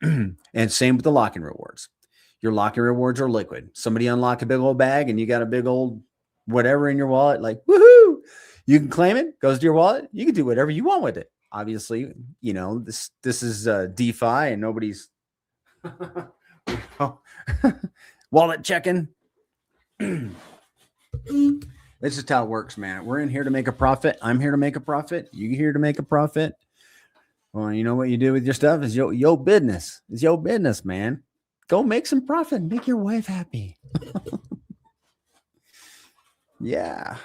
And same with the lock-in rewards. Your lock-in rewards are liquid. Somebody unlock a big old bag and you got a big old whatever in your wallet, like, woohoo, you can claim it, goes to your wallet. You can do whatever you want with it. Obviously, you know, this is DeFi and nobody's wallet checking. This is how it works, man. We're in here to make a profit. I'm here to make a profit. You're here to make a profit. Well, you know what you do with your stuff is your business. It's your business, man. Go make some profit. Make your wife happy. Yeah.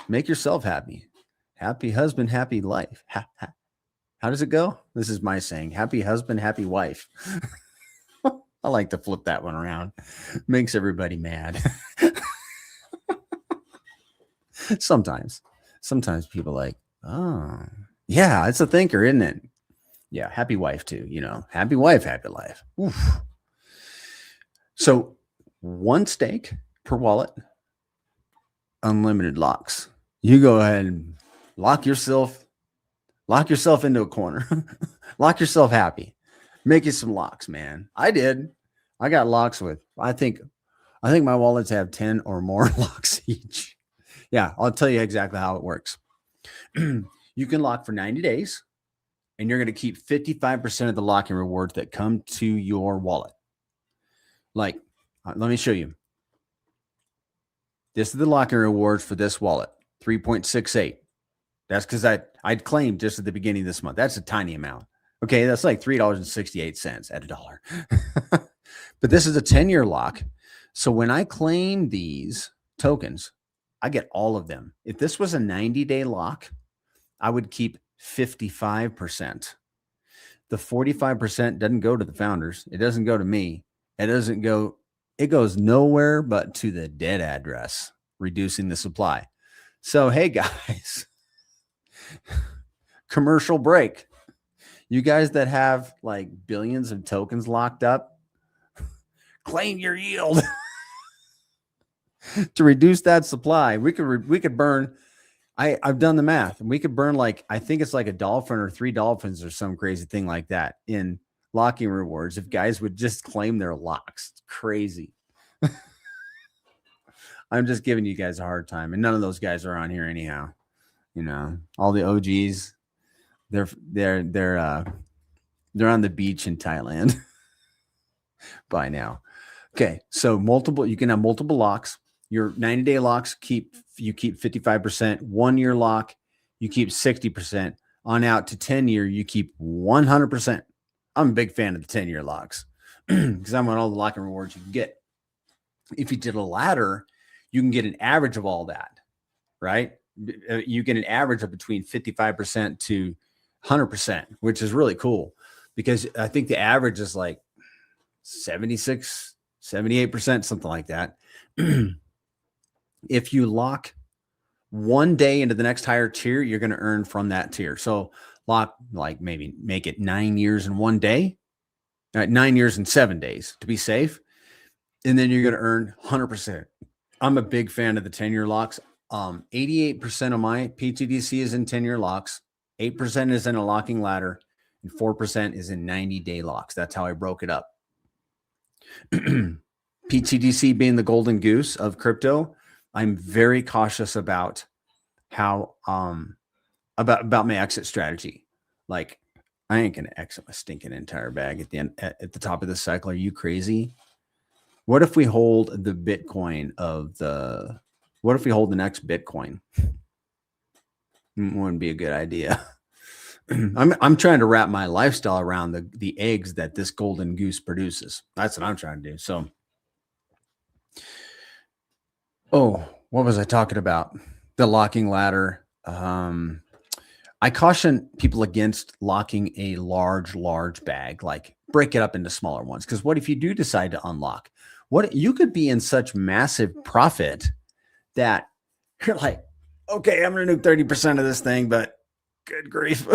Make yourself happy. Happy husband, happy life. How does it go? This is my saying. Happy husband, happy wife. I like to flip that one around. Makes everybody mad. Sometimes people like, oh, yeah, it's a thinker, isn't it? Yeah, happy wife too, you know. Happy wife, happy life. Oof. So one stake per wallet, unlimited locks. You go ahead and lock yourself into a corner. Lock yourself happy. Make you some locks, man. I did. I got locks with, I think my wallets have 10 or more locks each. Yeah, I'll tell you exactly how it works. You can lock for 90 days and you're going to keep 55% of the lock-in rewards that come to your wallet. Like, let me show you. This is the lock-in rewards for this wallet, 3.68. That's because I'd claimed just at the beginning of this month. That's a tiny amount. Okay, that's like $3.68 at $1. But this is a 10-year lock. So when I claim these tokens, I get all of them. If this was a 90-day lock, I would keep 55%. The 45% doesn't go to the founders. It doesn't go to me. It goes nowhere but to the dead address, reducing the supply. So, hey guys, commercial break. You guys that have like billions of tokens locked up, claim your yield to reduce that supply. We could burn. I've done the math, and we could burn like, I think it's like a dolphin or 3 dolphins or some crazy thing like that in locking rewards if guys would just claim their locks. It's crazy. I'm just giving you guys a hard time, and none of those guys are on here anyhow. You know, all the OGs, they're on the beach in Thailand by now. Okay, so you can have multiple locks. Your 90-day locks you keep 55%. 1-year lock, you keep 60%. On out to 10-year, you keep 100%. I'm a big fan of the 10-year locks because I want all the lock-in rewards you can get. If you did a ladder, you can get an average of all that, right? You get an average of between 55% to 100%, which is really cool because I think the average is like 76, 78%, something like that. If you lock one day into the next higher tier, you're going to earn from that tier. So lock, like maybe make it 9 years in one day, 9 years in 7 days to be safe. And then you're going to earn 100%. I'm a big fan of the 10-year locks. 88% of my pTGC is in 10-year locks. 8% is in a locking ladder, and 4% is in 90-day locks. That's how I broke it up. pTGC being the golden goose of crypto, I'm very cautious about how about my exit strategy. Like, I ain't gonna exit my stinking entire bag at the end at the top of the cycle. Are you crazy? What if we hold the Bitcoin of the? What if we hold the next Bitcoin? Wouldn't be a good idea. I'm trying to wrap my lifestyle around the eggs that this golden goose produces. That's what I'm trying to do. So, oh, what was I talking about? The locking ladder. I caution people against locking a large bag. Like, break it up into smaller ones. Because what if you do decide to unlock? What you could be in such massive profit that you're like, okay, I'm going to do 30% of this thing, but good grief.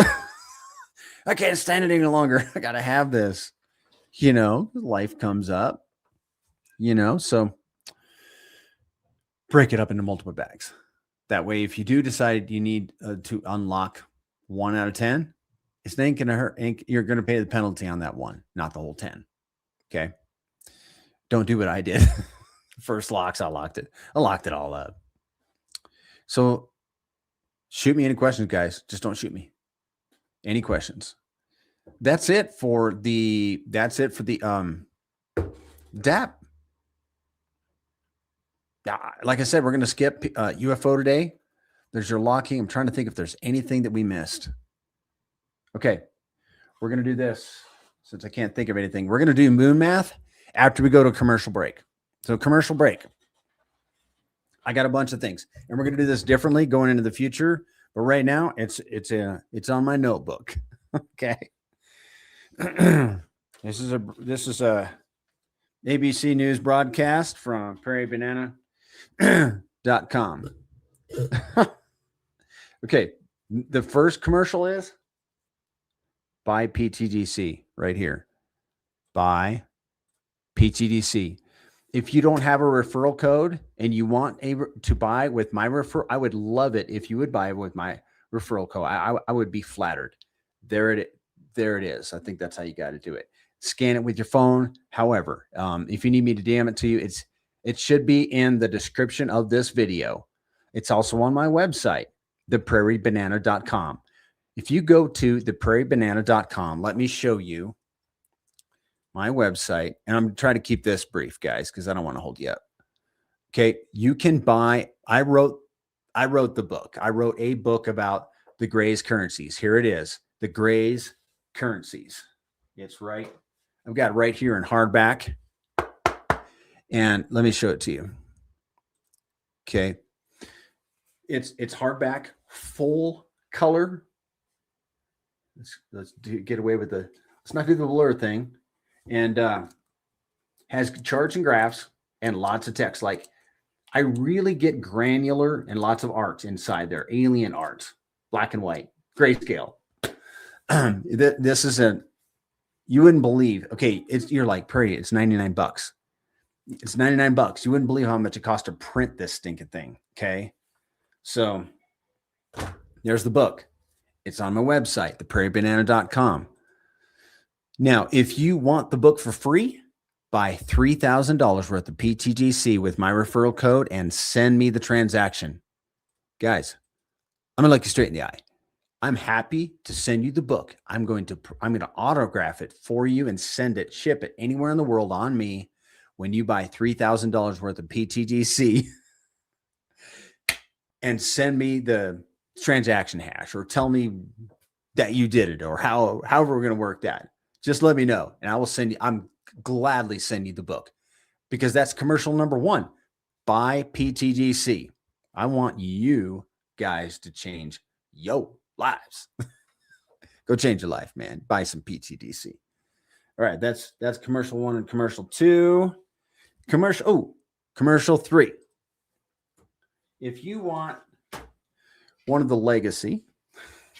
I can't stand it any longer. I got to have this, life comes up, so break it up into multiple bags. That way, if you do decide you need to unlock 1 out of 10, it's ain't going to hurt. You're going to pay the penalty on that one, not the whole 10. Okay. Don't do what I did. First locks, I locked it all up. So shoot me any questions, guys. Just don't shoot me. Any questions? That's it for the DApp. Like I said, we're going to skip UFO today. There's your locking. I'm trying to think if there's anything that we missed. Okay. We're going to do this since I can't think of anything. We're going to do moon math after we go to commercial break. So commercial break. I got a bunch of things, and we're going to do this differently going into the future. But right now, it's on my notebook. Okay. This is a ABC News broadcast from prairiebanana.com. Okay. The first commercial is buy pTGC right here. Buy pTGC. If you don't have a referral code and you want to buy with my referral, I would love it if you would buy with my referral code. I would be flattered. There it is. I think that's how you got to do it. Scan it with your phone. However, if you need me to DM it to you, it should be in the description of this video. It's also on my website, theprairiebanana.com. If you go to theprairiebanana.com, let me show you my website, and I'm trying to keep this brief, guys, because I don't want to hold you up. Okay, you can buy. I wrote the book. I wrote a book about the Gray's currencies. Here it is, the Gray's currencies. It's right. I've got it right here in hardback, and let me show it to you. Okay, it's hardback, full color. Let's get away with let's not do the blur thing. And has charts and graphs and lots of text. Like, I really get granular and lots of art inside there. Alien art, black and white, grayscale. This is you wouldn't believe. Okay, you're like, Prairie, it's $99. It's $99. You wouldn't believe how much it costs to print this stinking thing. Okay, so there's the book. It's on my website, theprairiebanana.com. Now, if you want the book for free, buy $3,000 worth of pTGC with my referral code and send me the transaction. Guys, I'm going to look you straight in the eye. I'm happy to send you the book. I'm going to autograph it for you and ship it anywhere in the world on me when you buy $3,000 worth of pTGC and send me the transaction hash, or tell me that you did it, or however we're going to work that. Just let me know, and I will send you. I'm gladly send you the book, because that's commercial number 1. Buy pTGC. I want you guys to change your lives. Go change your life, man. Buy some pTGC. All right, that's commercial 1 and commercial 2. Commercial 3. If you want one of the legacy,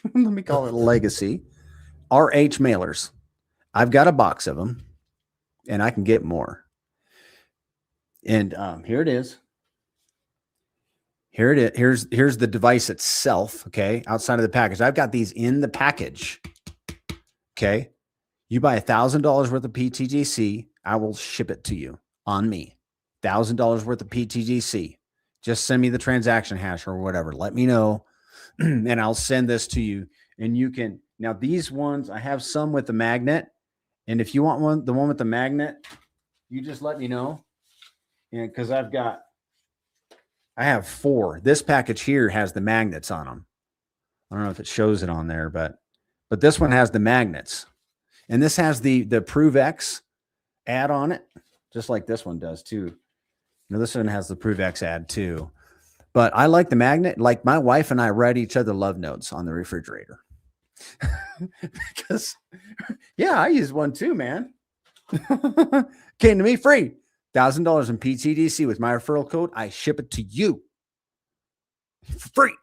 let me call it a legacy, RH mailers. I've got a box of them, and I can get more. And here it is. Here it is. Here's the device itself. Okay, outside of the package, I've got these in the package. Okay, you buy $1,000 worth of pTGC, I will ship it to you on me. $1,000 worth of pTGC. Just send me the transaction hash or whatever. Let me know, and I'll send this to you. And you can now these ones. I have some with the magnet, and if you want the one with the magnet, you just let me know. And because I have 4. This package here has the magnets on them. I don't know if it shows it on there, but this one has the magnets, and this has the ProveX ad on it, just like this one does too. This one has the ProveX ad too. But I like the magnet. Like my wife and I write each other love notes on the refrigerator. Because, yeah, I use one too, man. Came to me free. $1,000 in pTGC with my referral code. I ship it to you for free.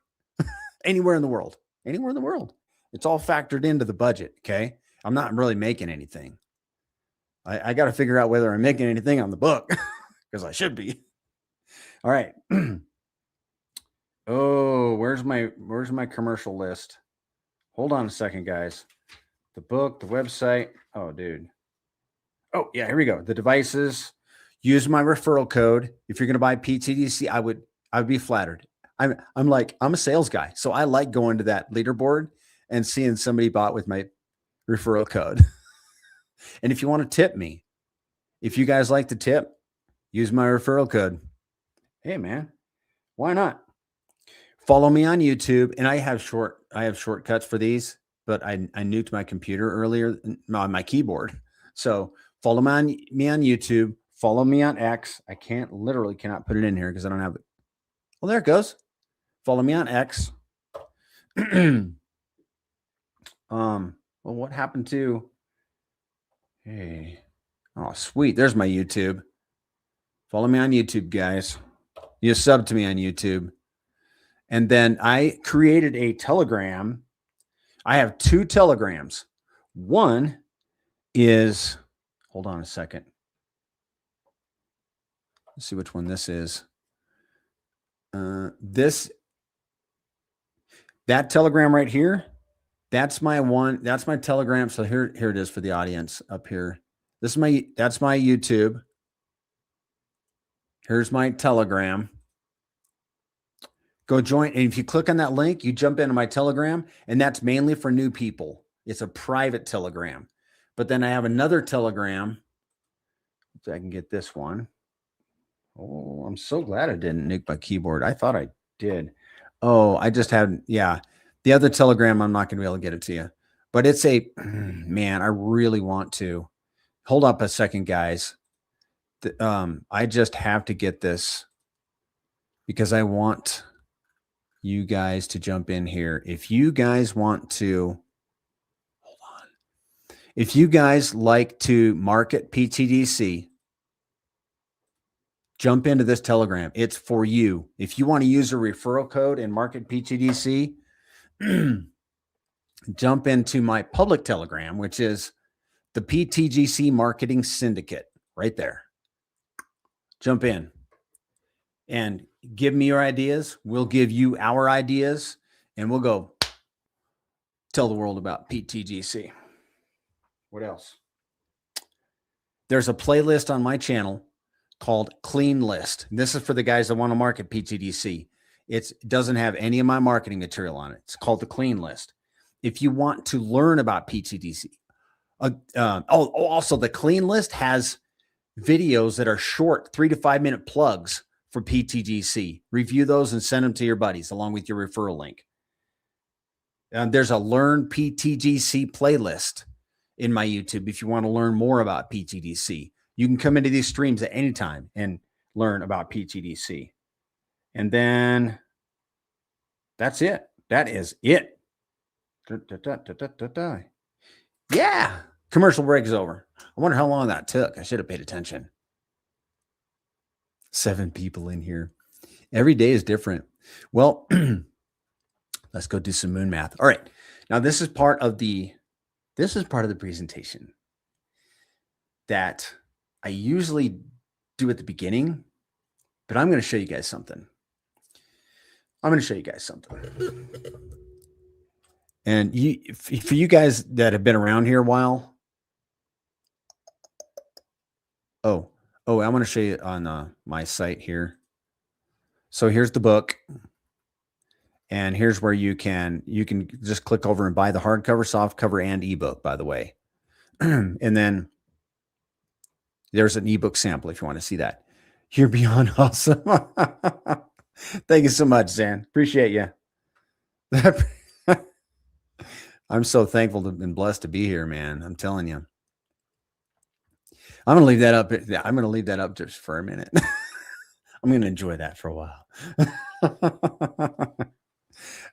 Anywhere in the world. Anywhere in the world. It's all factored into the budget, okay? I'm not really making anything. I got to figure out whether I'm making anything on the book because I should be. All right. Oh, where's my commercial list? Hold on a second, guys. The book, the website. Oh, dude. Oh, yeah, here we go. The devices. Use my referral code. If you're going to buy pTGC, I would be flattered. I'm a sales guy. So I like going to that leaderboard and seeing somebody bought with my referral code. And if you want to tip me, if you guys like to tip, use my referral code. Hey, man, why not? Follow me on YouTube. And I have shortcuts for these, but I nuked my computer earlier on my keyboard. So follow me on YouTube. Follow me on X. I literally cannot put it in here because I don't have it. Well, there it goes. Follow me on X. Well, what happened to? Hey, oh, sweet. There's my YouTube. Follow me on YouTube, guys. You sub to me on YouTube. And then I created a Telegram. I have 2 Telegrams. One is, hold on a second. Let's see which one this is. That Telegram right here, that's my Telegram. So here it is for the audience up here. That's my YouTube. Here's my Telegram. Go join. And if you click on that link, you jump into my Telegram, and that's mainly for new people. It's a private Telegram. But then I have another Telegram. So I can get this one. Oh, I'm so glad I didn't nuke my keyboard. I thought I did. Oh, I just had, yeah. The other Telegram, I'm not going to be able to get it to you. But it's man, I really want to. Hold up a second, guys. I just have to get this because I want you guys to jump in here. If you guys want to, hold on. If you guys like to market pTGC, jump into this Telegram. It's for you. If you want to use a referral code and market pTGC, jump into my public Telegram, which is the pTGC Marketing Syndicate right there. Jump in and give me your ideas. We'll give you our ideas, and we'll go tell the world about pTGC. What else? There's a playlist on my channel called Clean List. This is for the guys that want to market pTGC. It doesn't have any of my marketing material on it. It's called the Clean List. If you want to learn about pTGC, also the Clean List has videos that are short 3 to 5 minute plugs for pTGC. Review those and send them to your buddies along with your referral link. There's a Learn pTGC playlist in my YouTube if you want to learn more about pTGC. You can come into these streams at any time and learn about pTGC. And then that's it. That is it. Yeah. Commercial break is over. wonder how long that took. I should have paid attention. 7 people in here. Every day is different. Well, let's go do some moon math. All right. Now this is part of the presentation that I usually do at the beginning, but I'm going to show you guys something. And for you guys that have been around here a while, I'm going to show you on my site here. So here's the book, and here's where you can just click over and buy the hardcover, softcover, and ebook, by the way. And then there's an ebook sample if you want to see that. You're beyond awesome. Thank you so much, Zan. Appreciate you. I'm so thankful and blessed to be here, man. I'm telling you. I'm going to leave that up. I'm going to leave that up just for a minute. I'm going to enjoy that for a while.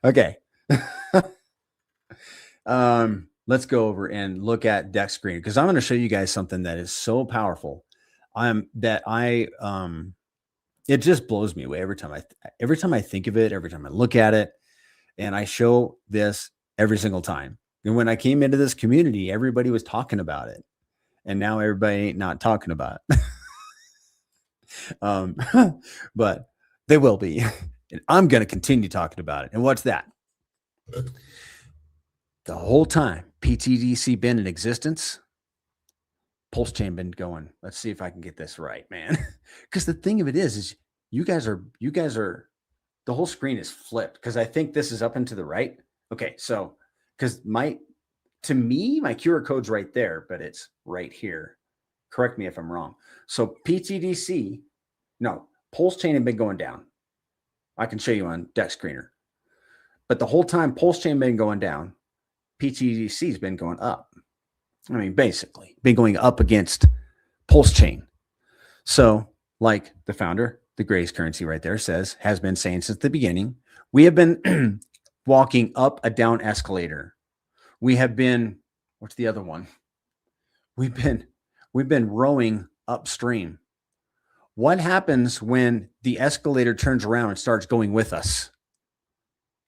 Okay. Let's go over and look at Deck Screener, because I'm going to show you guys something that is so powerful. It just blows me away every time I think of it, every time I look at it, and I show this every single time. And when I came into this community, everybody was talking about it, and now everybody ain't not talking about it. But they will be, and I'm going to continue talking about it. And what's that? The whole time pTGC been in existence, PulseChain been going. Let's see if I can get this right, man. Because the thing of it is you guys are, the whole screen is flipped, because I think this is up and to the right. Okay, so because to me, my QR code's right there, but it's right here. Correct me if I'm wrong. So PulseChain had been going down. I can show you on Deck Screener. But the whole time PulseChain been going down, pTGC's been going up. I mean, basically, been going up against PulseChain. So, like the founder, the Grace currency right there has been saying since the beginning, we have been walking up a down escalator. We have been, what's the other one? We've been rowing upstream. What happens when the escalator turns around and starts going with us?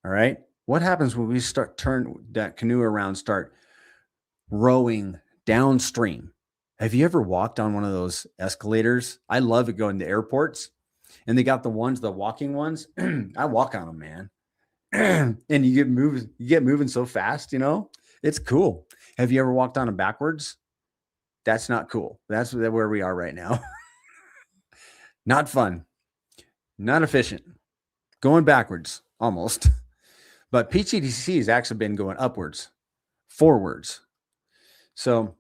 All right. What happens when we turn that canoe around, start rowing downstream? Have you ever walked on one of those escalators? I love it going to airports, and they got the walking ones. I walk on them, man. And you get moving so fast, it's cool. Have you ever walked on them backwards? That's not cool. That's where we are right now. Not fun, not efficient, going backwards almost. But pTGC has actually been going forwards. So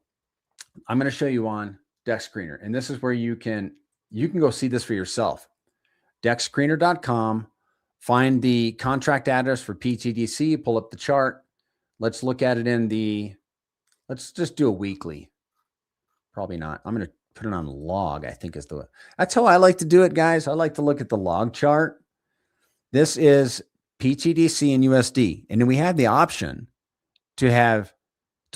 I'm going to show you on Deck Screener, and this is where you can go see this for yourself. Deckscreener.com. Find the contract address for pTGC. Pull up the chart. Let's look at it let's just do a weekly. Probably not. I'm going to put it on log, I think that's how I like to do it, guys. I like to look at the log chart. This is pTGC and USD. And then we have the option to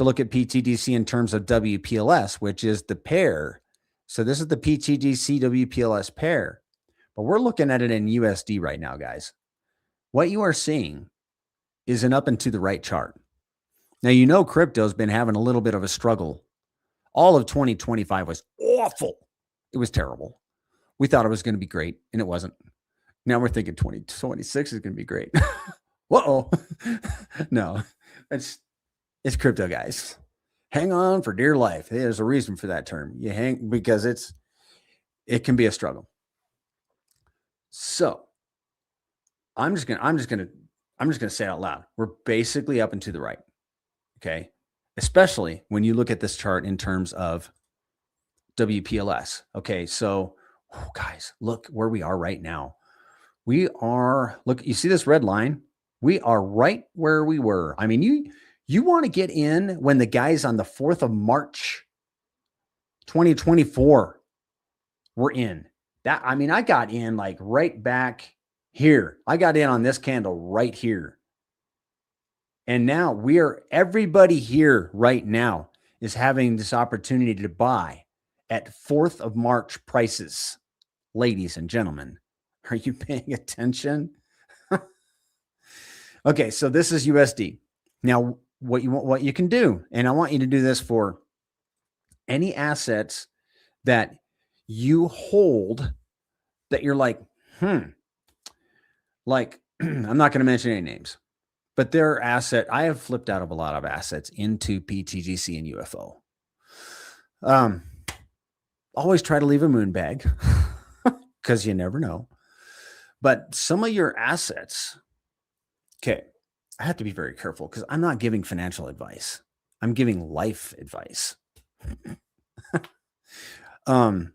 look at pTGC in terms of WPLS, which is the pair. So this is the pTGC WPLS pair, but we're looking at it in USD right now, guys. What you are seeing is an up and to the right chart. Now, crypto's been having a little bit of a struggle. All of 2025 was awful. It was terrible. We thought it was going to be great, and it wasn't. Now we're thinking 2026 is going to be great. Whoa. No, it's crypto, guys. Hang on for dear life. There's a reason for that term. You hang because it can be a struggle. So I'm just gonna say it out loud. We're basically up and to the right. Okay. Especially when you look at this chart in terms of WPLS. Okay. So guys, look where we are right now. Look, you see this red line? We are right where we were. I mean, you want to get in when the guys on the 4th of March, 2024 were in. I got in like right back here. I got in on this candle right here. And now everybody here right now is having this opportunity to buy at 4th of March prices. Ladies and gentlemen, are you paying attention? Okay, so this is USD. Now, what you can do, and I want you to do this for any assets that you hold that you're like, like I'm not going to mention any names, but their asset, I have flipped out of a lot of assets into pTGC and UFO. Always try to leave a moon bag because you never know. But some of your assets, okay, I have to be very careful because I'm not giving financial advice. I'm giving life advice. Some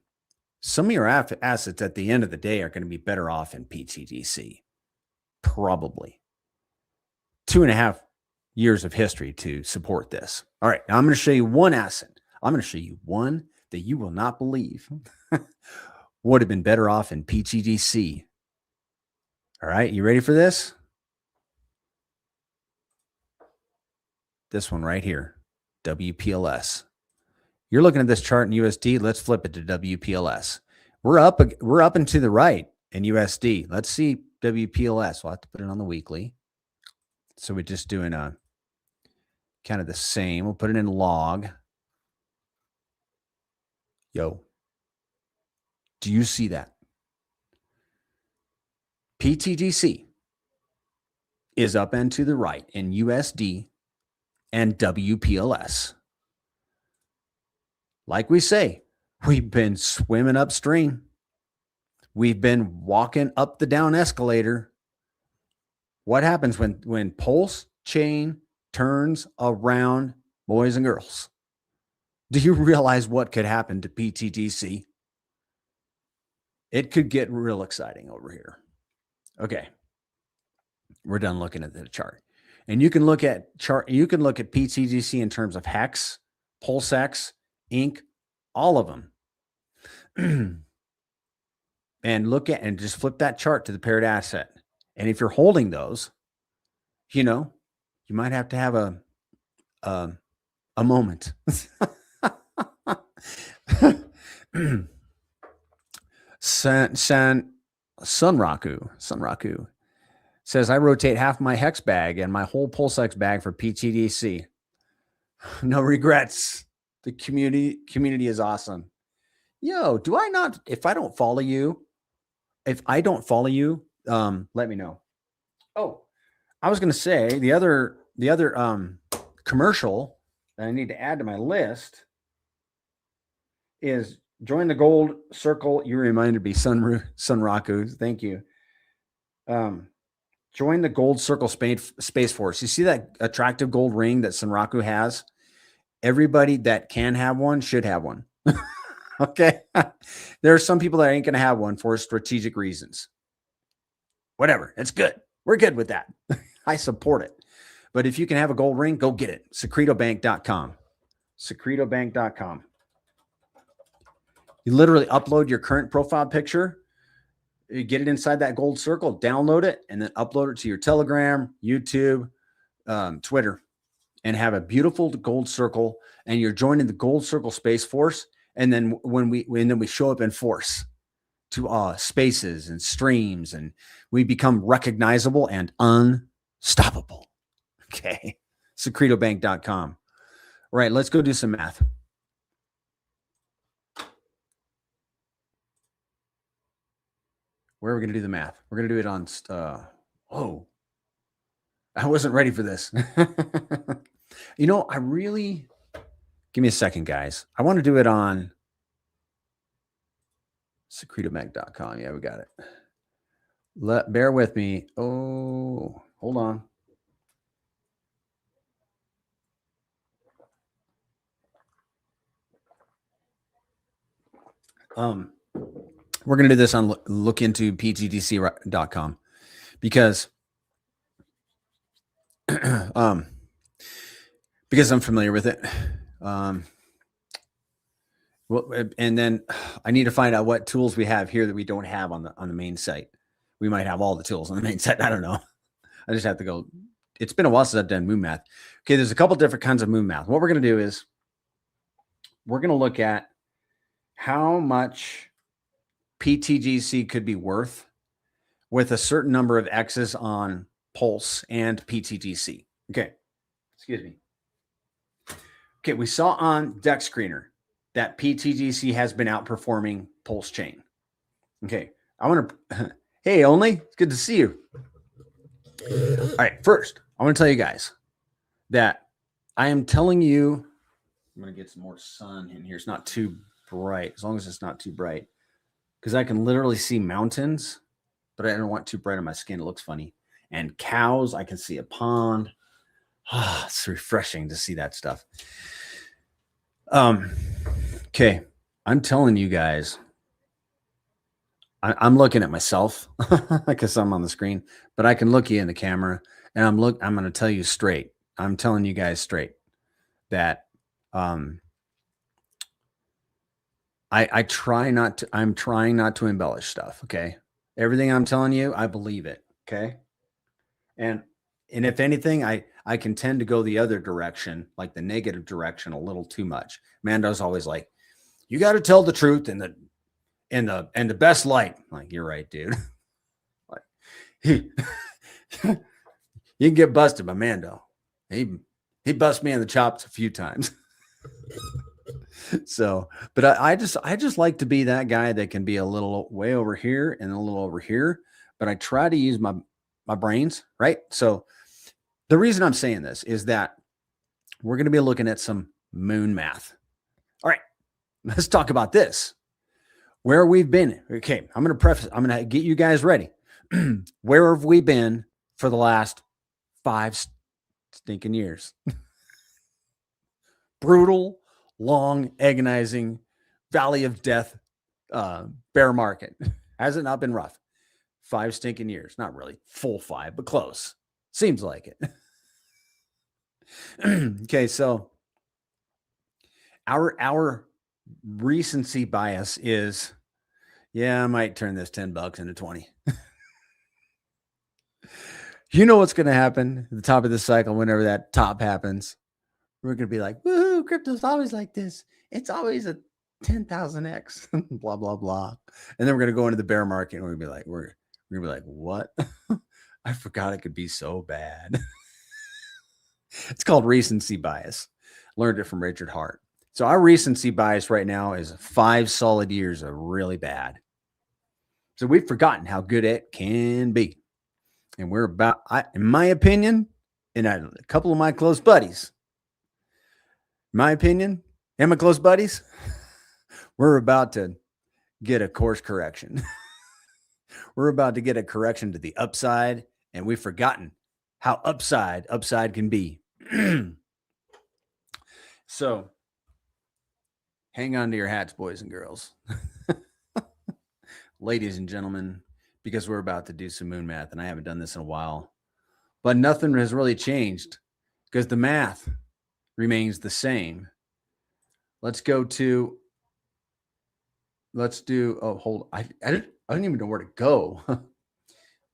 of your assets at the end of the day are going to be better off in pTGC. Probably 2.5 years of history to support this. All right, now I'm going to show you one asset. I'm going to show you one that you will not believe would have been better off in pTGC. All right, you ready for this? This one right here, WPLS. You're looking at this chart in USD. Let's flip it to WPLS. We're up and to the right in USD. Let's see WPLS. We'll have to put it on the weekly. So we're just doing a kind of the same. We'll put it in log. Yo, do you see that? pTGC is up and to the right in USD and WPLS. Like we say, we've been swimming upstream. We've been walking up the down escalator. What happens when PulseChain turns around, boys and girls? Do you realize what could happen to pTGC? It could get real exciting over here. Okay. We're done looking at the chart. And you can look at pTGC in terms of hex, PulseX, Inc., all of them. And just flip that chart to the paired asset. And if you're holding those, you might have to have a moment. Sunraku says, I rotate half my hex bag and my whole PulseX bag for pTGC. No regrets. The community is awesome. Yo, if I don't follow you, let me know. Oh, I was going to say the other commercial that I need to add to my list is join the gold circle. You reminded me, Sunraku. Thank you. Join the gold circle space force. You see that attractive gold ring that Sunraku has? Everybody that can have one should have one. Okay. There are some people that ain't going to have one for strategic reasons. Whatever. It's good. We're good with that. I support it. But if you can have a gold ring, go get it. Secretobank.com. Secretobank.com. You literally upload your current profile picture. You get it inside that gold circle, download it, and then upload it to your Telegram, YouTube, Twitter, and have a beautiful gold circle. And you're joining the gold circle space force. And then when we show up in force to spaces and streams, and we become recognizable and unstoppable. Okay. Secretobank.com. All right, let's go do some math. Where are we going to do the math? We're going to do it on, I wasn't ready for this. Give me a second, guys. I want to do it on secretobank.com. Yeah, we got it. Bear with me. Oh, hold on. We're going to do this on look into ptgc.com because I'm familiar with it. And then I need to find out what tools we have here that we don't have on the main site. We might have all the tools on the main site. I don't know. I just have to go. It's been a while since I've done moon math. Okay, there's a couple different kinds of moon math. What we're going to do is we're going to look at how much pTGC could be worth with a certain number of X's on Pulse and pTGC. Okay. Excuse me. Okay. We saw on Deck Screener that pTGC has been outperforming PulseChain. Okay. I want to, hey, Only, it's good to see you. All right. First, I want to tell you guys that I am telling you, I'm going to get some more sun in here. It's not too bright, as long as it's not too bright, because I can literally see mountains, but I don't want too bright on my skin. It looks funny. And cows, I can see a pond. It's refreshing to see that stuff. Okay. I'm telling you guys, I'm looking at myself because I'm on the screen, but I can look you in the camera, and I'm going to tell you straight. I'm telling you guys straight that I'm trying not to embellish stuff. Okay. Everything I'm telling you, I believe it. Okay. And if anything, I can tend to go the other direction, like the negative direction, a little too much. Mando's always like, you got to tell the truth in the best light. I'm like, you're right, dude. Like, you can get busted by Mando. He bust me in the chops a few times. So, but I just like to be that guy that can be a little way over here and a little over here, but I try to use my brains, right? So the reason I'm saying this is that we're going to be looking at some moon math. All right, let's talk about this. Where we've been. Okay, I'm going to get you guys ready. Where have we been for the last 5 stinking years? Brutal, long, agonizing valley of death bear market. Has it not been rough? 5 stinking years. Not really full 5, but close. Seems like it. Okay, so our recency bias is, yeah, I might turn this $10 into 20. You know what's going to happen at the top of the cycle whenever that top happens? We're going to be like, woohoo, crypto's always like this. It's always a 10,000x, blah, blah, blah. And then we're going to go into the bear market and we're going to be like, what? I forgot it could be so bad. It's called recency bias. Learned it from Richard Hart. So our recency bias right now is 5 solid years of really bad. So we've forgotten how good it can be. And we're about, in my opinion, and a couple of my close buddies, my opinion, and my close buddies, we're about to get a course correction. We're about to get a correction to the upside, and we've forgotten how upside can be. So hang on to your hats, boys and girls. Ladies and gentlemen, because we're about to do some moon math, and I haven't done this in a while, but nothing has really changed because the math remains the same. Let's do, oh, hold, I don't even know where to go.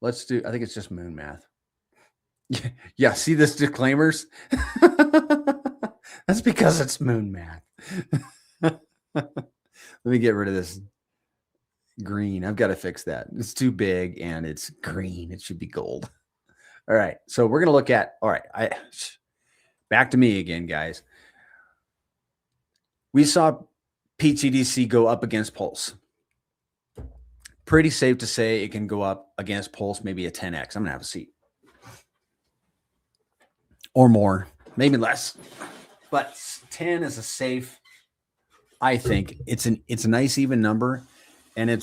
Let's do, I think it's just moon math. Yeah, see this disclaimers? That's because it's moon math. Let me get rid of this green. I've got to fix that. It's too big and it's green. It should be gold. All right. So we're going to look at, all right. Back to me again, guys. We saw pTGC go up against Pulse. Pretty safe to say it can go up against Pulse, maybe a 10x. I'm going to have a seat. Or more, maybe less. But 10 is a safe, I think. It's a nice even number. And I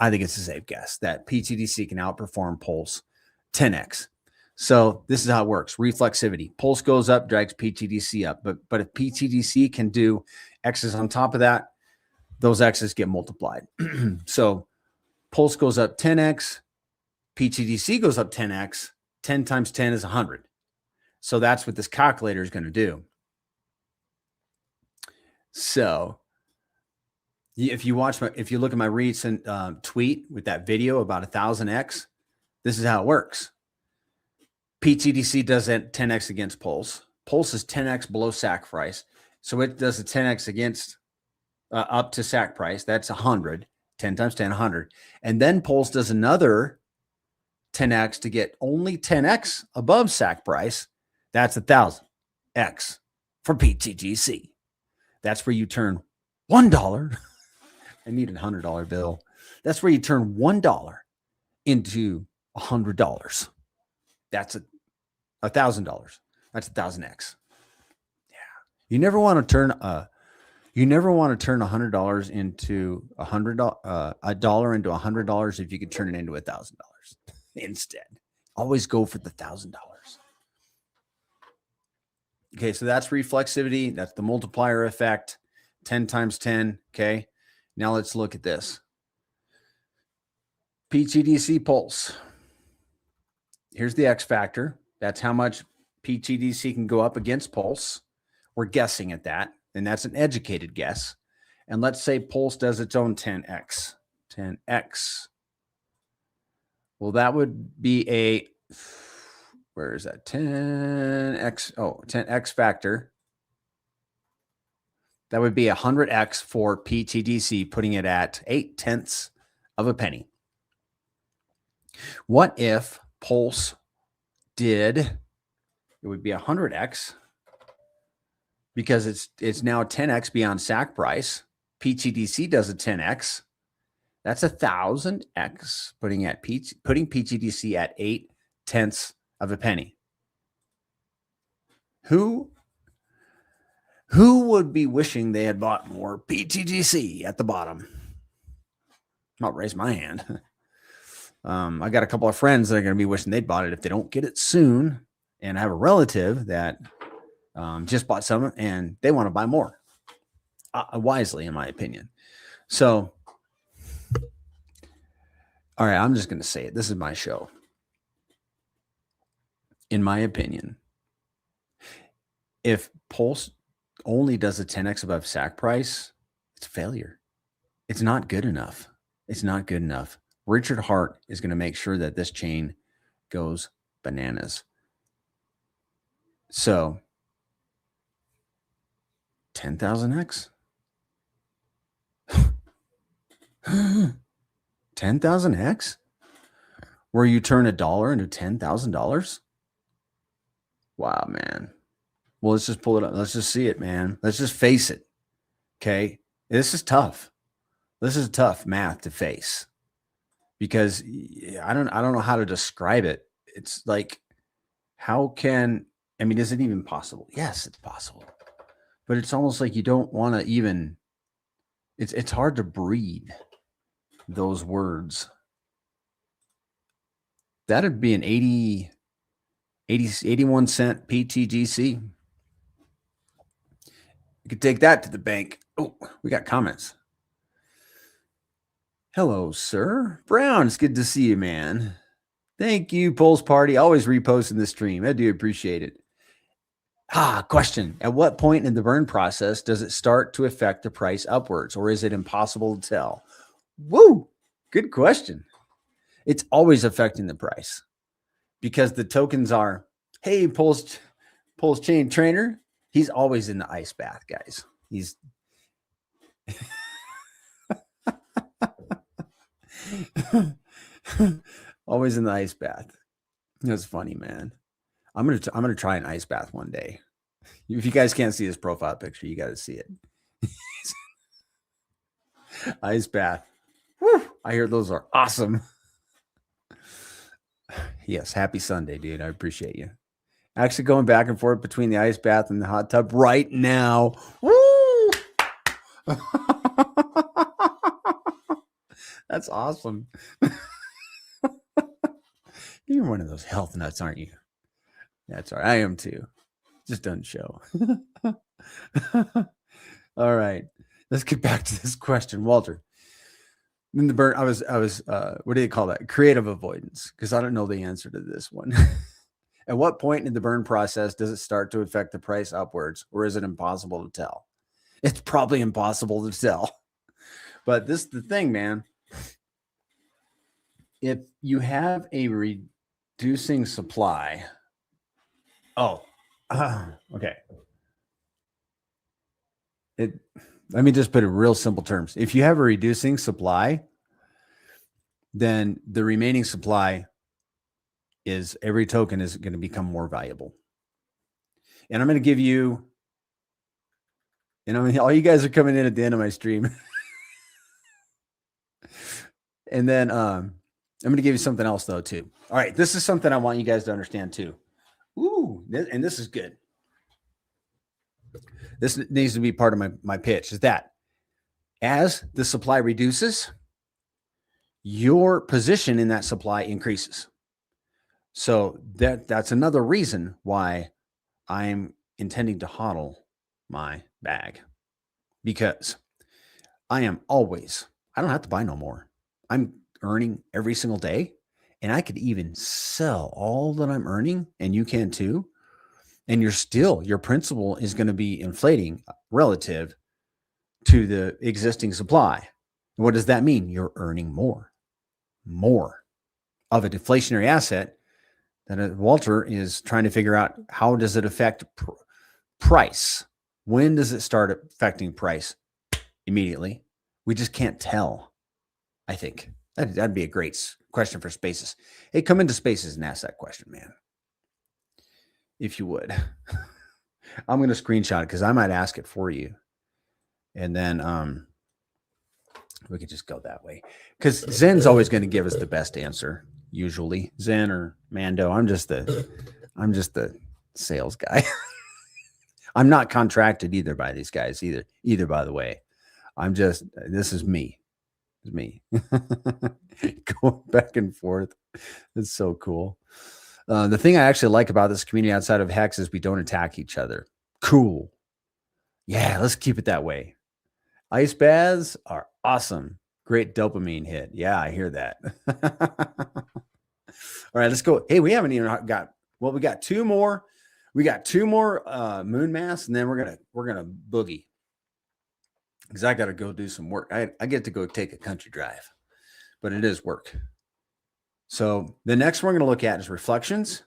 think it's a safe guess that pTGC can outperform Pulse 10x. So this is how it works. Reflexivity. Pulse goes up, drags pTGC up. But if pTGC can do X's on top of that, those X's get multiplied. So Pulse goes up 10x, pTGC goes up 10x. 10 times 10 is 100. So that's what this calculator is going to do. So if you look at my recent tweet with that video about 1000x, this is how it works. pTGC does 10x against Pulse. Pulse is 10x below sacrifice. So it does a 10x against up to SAC price. That's 100. 10 times 10, 100. And then Pulse does another 10x to get only 10x above SAC price. That's 1,000x for pTGC. That's where you turn $1. I need a $100 bill. That's where you turn $1 into $100. That's $1,000. That's 1,000x. Yeah. You never want to turn $100 into $100 into $100 if you could turn it into $1,000 instead. Always go for the $1,000. Okay, so that's reflexivity. That's the multiplier effect. 10 times 10. Okay. Now let's look at this. pTGC pulse. Here's the X factor. That's how much pTGC can go up against pulse. We're guessing at that, and that's an educated guess. And let's say pulse does its own 10x. 10x. Well, that would be where is that? 10x. Oh, 10x factor. That would be 100x for pTGC, putting it at 0.8 of a penny. What if Pulse did? It would be 100x because it's now 10x beyond SAC price. pTGC does a 10x. That's 1,000x, putting pTGC at 0.8 of a penny. Who would be wishing they had bought more pTGC at the bottom? I'll raise my hand. I got a couple of friends that are going to be wishing they'd bought it if they don't get it soon. And I have a relative that just bought some and they want to buy more. Wisely, in my opinion. So, all right, I'm just going to say it. This is my show. In my opinion, if Pulse only does a 10x above SAC price, it's a failure. It's not good enough. It's not good enough. Richard Hart is going to make sure that this chain goes bananas. So 10,000x? 10,000x? Where you turn $1 into $10,000? Wow, man. Well, let's just pull it up. Let's just see it, man. Let's just face it. Okay. This is tough. This is tough math to face because I don't know how to describe it. It's like, is it even possible? Yes, it's possible, but it's almost like you don't want to even, it's hard to breathe those words. That'd be an 81 cent pTGC. You could take that to the bank. Oh, we got comments. Hello, sir. Brown, it's good to see you, man. Thank you, Pulse Party. Always reposting the stream. I do appreciate it. Question. At what point in the burn process does it start to affect the price upwards, or is it impossible to tell? Woo! Good question. It's always affecting the price because the tokens are, hey, PulseChain trainer. He's always in the ice bath, guys. He's always in the ice bath. That's funny, man. I'm gonna try an ice bath one day. If you guys can't see his profile picture, you got to see it. Ice bath. Woo, I hear those are awesome. Yes, happy Sunday, dude. I appreciate you. Actually going back and forth between the ice bath and the hot tub right now. Woo! That's awesome. You're one of those health nuts, aren't you? That's all right. I am too. Just doesn't show. All right. Let's get back to this question. Walter. In the burn, I was what do you call that? Creative avoidance, because I don't know the answer to this one. At what point in the burn process does it start to affect the price upwards, or is it impossible to tell? It's probably impossible to tell. But this is the thing, man. If you have a reducing supply, okay. Let me just put it in real simple terms. If you have a reducing supply, then the remaining supply is every token is going to become more valuable. And I'm going to give you, all you guys are coming in at the end of my stream. And then I'm going to give you something else though, too. All right. This is something I want you guys to understand too. Ooh, and this is good. This needs to be part of my pitch, is that as the supply reduces, your position in that supply increases. So that's another reason why I'm intending to hodl my bag, because I don't have to buy no more. I'm earning every single day, and I could even sell all that I'm earning, and you can too. And your principal is going to be inflating relative to the existing supply. What does that mean? You're earning more of a deflationary asset that Walter is trying to figure out. How does it affect price? When does it start affecting price? Immediately. We just can't tell. I think that'd be a great question for Spaces. Hey, come into Spaces and ask that question, man. If you would. I'm going to screenshot it because I might ask it for you. And then we could just go that way, because Zen's always going to give us the best answer. Usually Zen or Mando. I'm just the sales guy. I'm not contracted either by these guys either, by the way. This is me. It's me. Going back and forth. It's so cool. The thing I actually like about this community outside of Hex is we don't attack each other. Cool. Yeah, let's keep it that way. Ice baths are awesome. Great dopamine hit. Yeah, I hear that. All right, let's go. Hey, we haven't even got, we got two more. We got two more moon mass, and then we're gonna boogie, because I got to go do some work. I get to go take a country drive, but it is work. So the next one we're going to look at is reflections.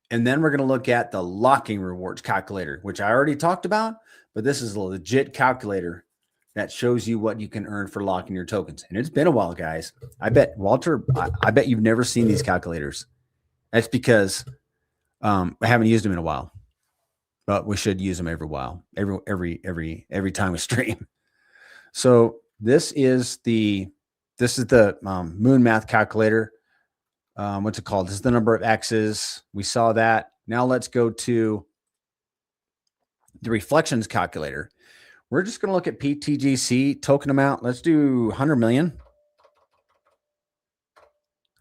And then we're going to look at the locking rewards calculator, which I already talked about, but this is a legit calculator that shows you what you can earn for locking your tokens. And it's been a while, guys. I bet, Walter, I bet you've never seen these calculators. That's because I haven't used them in a while, but we should use them every while, every time we stream. So this is the moon math calculator. What's it called? This is the number of X's. We saw that. Now let's go to the reflections calculator. We're just going to look at pTGC token amount. Let's do 100 million,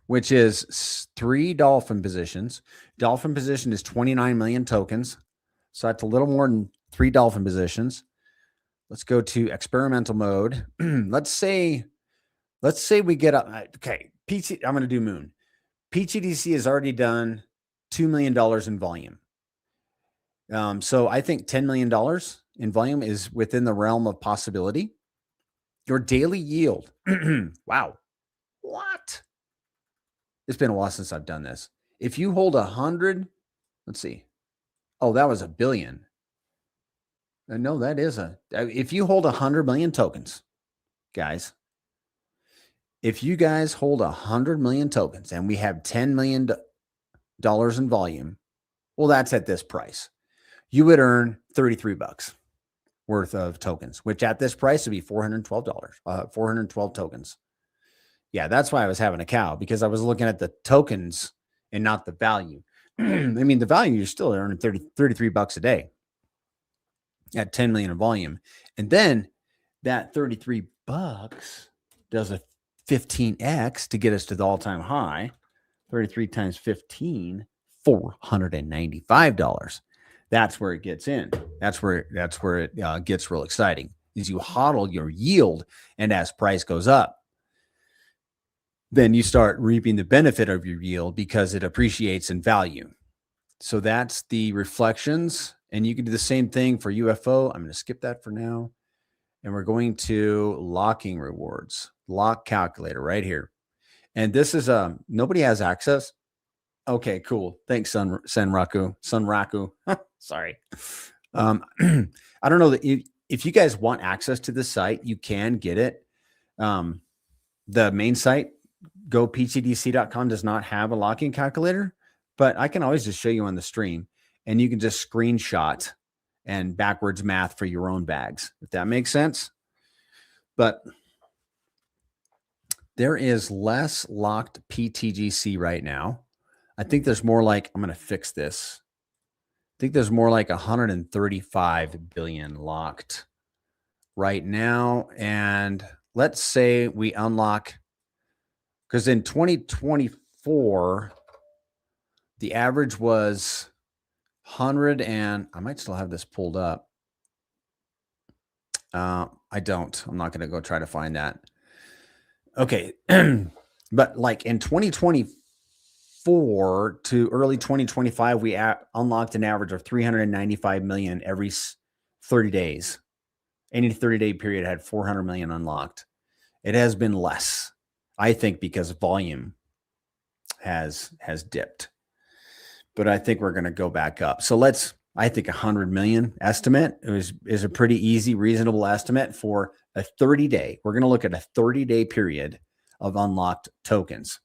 which is 3 dolphin positions. Dolphin position is 29 million tokens. So that's a little more than 3 dolphin positions. Let's go to experimental mode. Let's say we get up. Okay. I'm going to do moon. pTGC has already done $2 million in volume. So I think $10 million in volume is within the realm of possibility. Your daily yield. Wow. What? It's been a while since I've done this. If you hold 100, let's see. Oh, that was $1 billion. No, that is if you hold 100 million tokens, guys, if you guys hold 100 million tokens and we have $10 million in volume, well, that's at this price. You would earn $33 worth of tokens, which at this price would be $412, 412 tokens. Yeah, that's why I was having a cow, because I was looking at the tokens and not the value. I mean, the value, you're still earning $33 a day at 10 million in volume. And then that $33 does a 15x to get us to the all-time high. 33 times 15, $495. That's where it gets in. That's where it gets real exciting, is you hodl your yield, and as price goes up, then you start reaping the benefit of your yield because it appreciates in value. So that's the reflections. And you can do the same thing for UFO. I'm going to skip that for now. And we're going to locking rewards, lock calculator right here. And this is nobody has access. Okay, cool. Thanks, Sunraku. Sorry. I don't know that if you guys want access to the site, you can get it. The main site, goptgc.com, does not have a locking calculator, but I can always just show you on the stream, and you can just screenshot and backwards math for your own bags, if that makes sense. But there is less locked pTGC right now. I think there's more like, I'm going to fix this. I think there's more like 135 billion locked right now. And let's say we unlock, because in 2024, the average was 100, and I might still have this pulled up. I don't. I'm not going to go try to find that. Okay. But like in 2024 to early 2025, we unlocked an average of 395 million every 30 days. Any 30-day period had 400 million unlocked. It has been less, I think, because volume has dipped. But I think we're going to go back up. So I think 100 million estimate is a pretty easy, reasonable estimate for a 30-day. We're going to look at a 30-day period of unlocked tokens.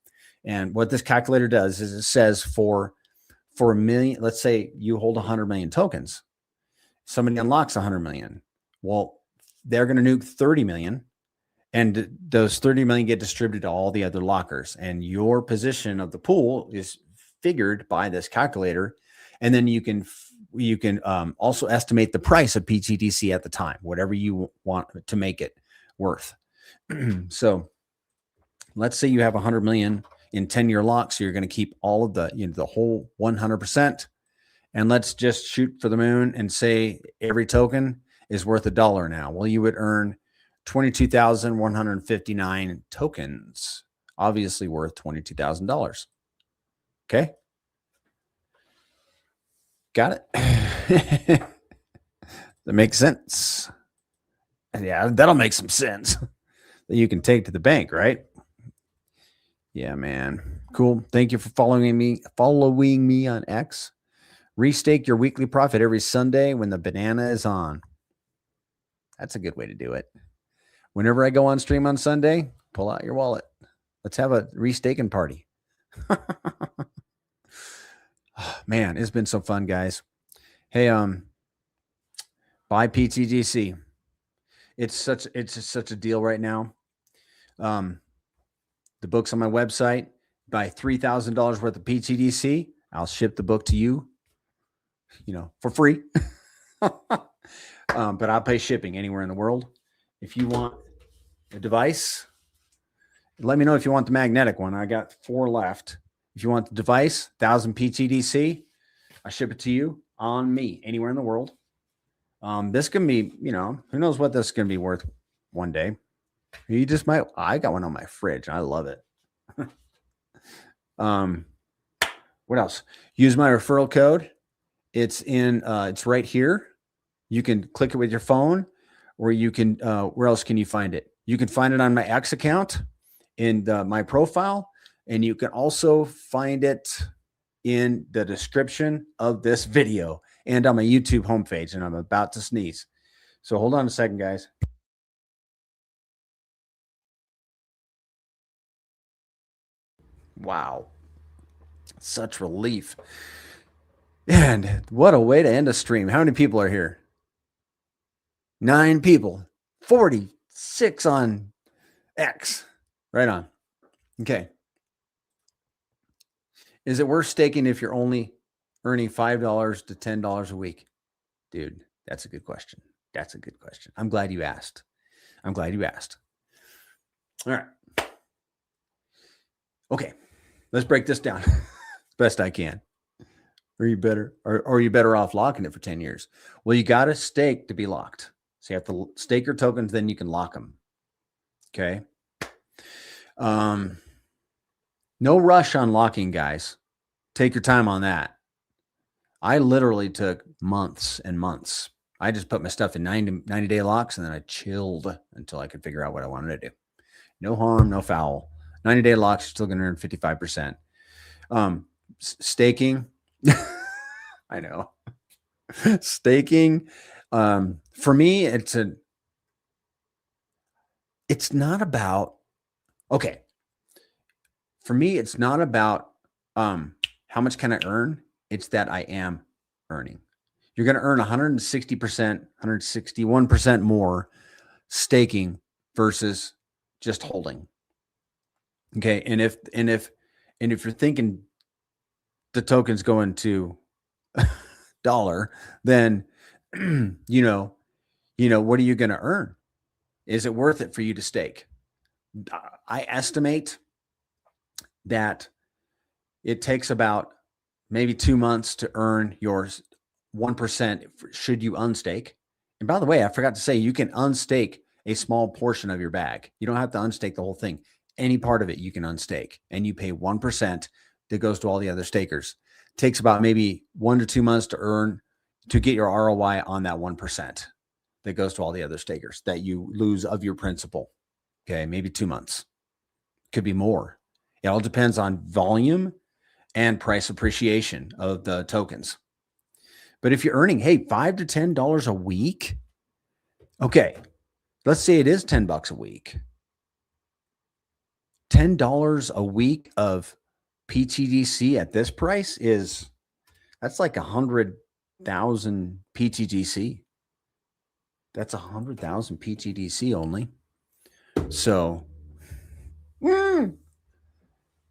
And what this calculator does is it says for a million, let's say you hold 100 million tokens. Somebody unlocks 100 million. Well, they're going to nuke 30 million, and those 30 million get distributed to all the other lockers. And your position of the pool is figured by this calculator. And then you can also estimate the price of pTGC at the time, whatever you want to make it worth. So let's say you have 100 million in 10-year locks. So you're going to keep all of the whole 100%. And let's just shoot for the moon and say every token is worth $1 now. Well, you would earn 22,159 tokens, obviously worth $22,000. Okay. Got it. That makes sense. Yeah, that'll make some sense that you can take to the bank, right? Yeah, man. Cool. Thank you for following me on X. Restake your weekly profit every Sunday when the banana is on. That's a good way to do it. Whenever I go on stream on Sunday, pull out your wallet. Let's have a restaking party. Man, it's been so fun, guys. Hey, buy pTGC. It's such a deal right now. The book's on my website. Buy $3,000 worth of pTGC. I'll ship the book to you, for free. But I'll pay shipping anywhere in the world. If you want a device, let me know if you want the magnetic one. I got 4 left. If you want the device, 1,000 pTGC, I ship it to you on me anywhere in the world. This can be, who knows what this is going to be worth one day. You just might. I got one on my fridge. I love it. What else? Use my referral code. It's right here. You can click it with your phone, or you can, where else can you find it? You can find it on my X account in my profile, and you can also find it in the description of this video and on my YouTube homepage. And I'm about to sneeze. So hold on a second, guys. Wow. Such relief. And what a way to end a stream. How many people are here? 9 people. 46 on X. Right on. Okay. Is it worth staking if you're only earning $5 to $10 a week? Dude, that's a good question. That's a good question. I'm glad you asked. All right. Okay. Let's break this down as best I can. Are you better off locking it for 10 years? Well, you got to stake to be locked. So you have to stake your tokens, then you can lock them. Okay. No rush on locking, guys. Take your time on that. I literally took months and months. I just put my stuff in 90-day locks, and then I chilled until I could figure out what I wanted to do. No harm, no foul. 90-day locks, you're still going to earn 55%. Staking, I know. Staking, For me, it's not about, okay. For me, it's not about how much can I earn? It's that I am earning. You're going to earn 160%, 161% more staking versus just holding. Okay. And if you're thinking the token's going to dollar, then you know, what are you going to earn? Is it worth it for you to stake? I estimate that it takes about maybe 2 months to earn your 1% should you unstake. And by the way, I forgot to say, you can unstake a small portion of your bag. You don't have to unstake the whole thing. Any part of it you can unstake, and you pay 1% that goes to all the other stakers. It takes about maybe 1 to 2 months to get your ROI on that 1% that goes to all the other stakers that you lose of your principal. Okay, maybe 2 months. Could be more. It all depends on volume and price appreciation of the tokens. But if you're earning, hey, $5 to $10 a week, okay, let's say it is $10 a week. $10 a week of pTGC at this price that's like 100,000 pTGC. That's 100,000 pTGC only. So,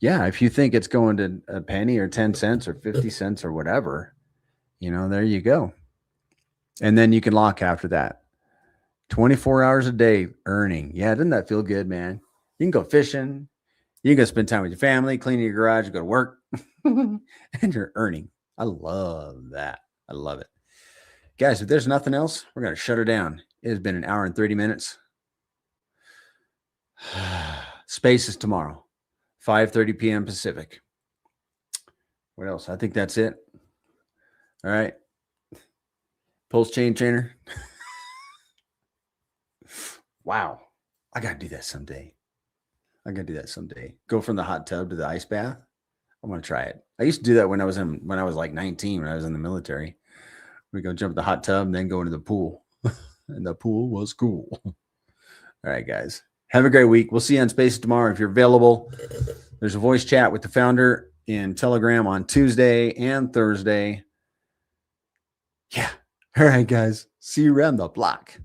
yeah, if you think it's going to a penny or 10 cents or 50 cents or whatever, there you go. And then you can lock after that. 24 hours a day earning. Yeah, doesn't that feel good, man? You can go fishing. You can go spend time with your family, cleaning your garage, go to work, and you're earning. I love that. I love it. Guys, if there's nothing else, we're going to shut her down. It has been an hour and 30 minutes. Space is tomorrow, 5:30 p.m. Pacific. What else? I think that's it. All right. PulseChain trainer. Wow. I got to do that someday. Go from the hot tub to the ice bath. I want to try it. I used to do that when I was like 19, when I was in the military. We go jump in the hot tub and then go into the pool. And the pool was cool. All right, guys. Have a great week. We'll see you on Spaces tomorrow if you're available. There's a voice chat with the founder in Telegram on Tuesday and Thursday. Yeah. All right, guys. See you around the block.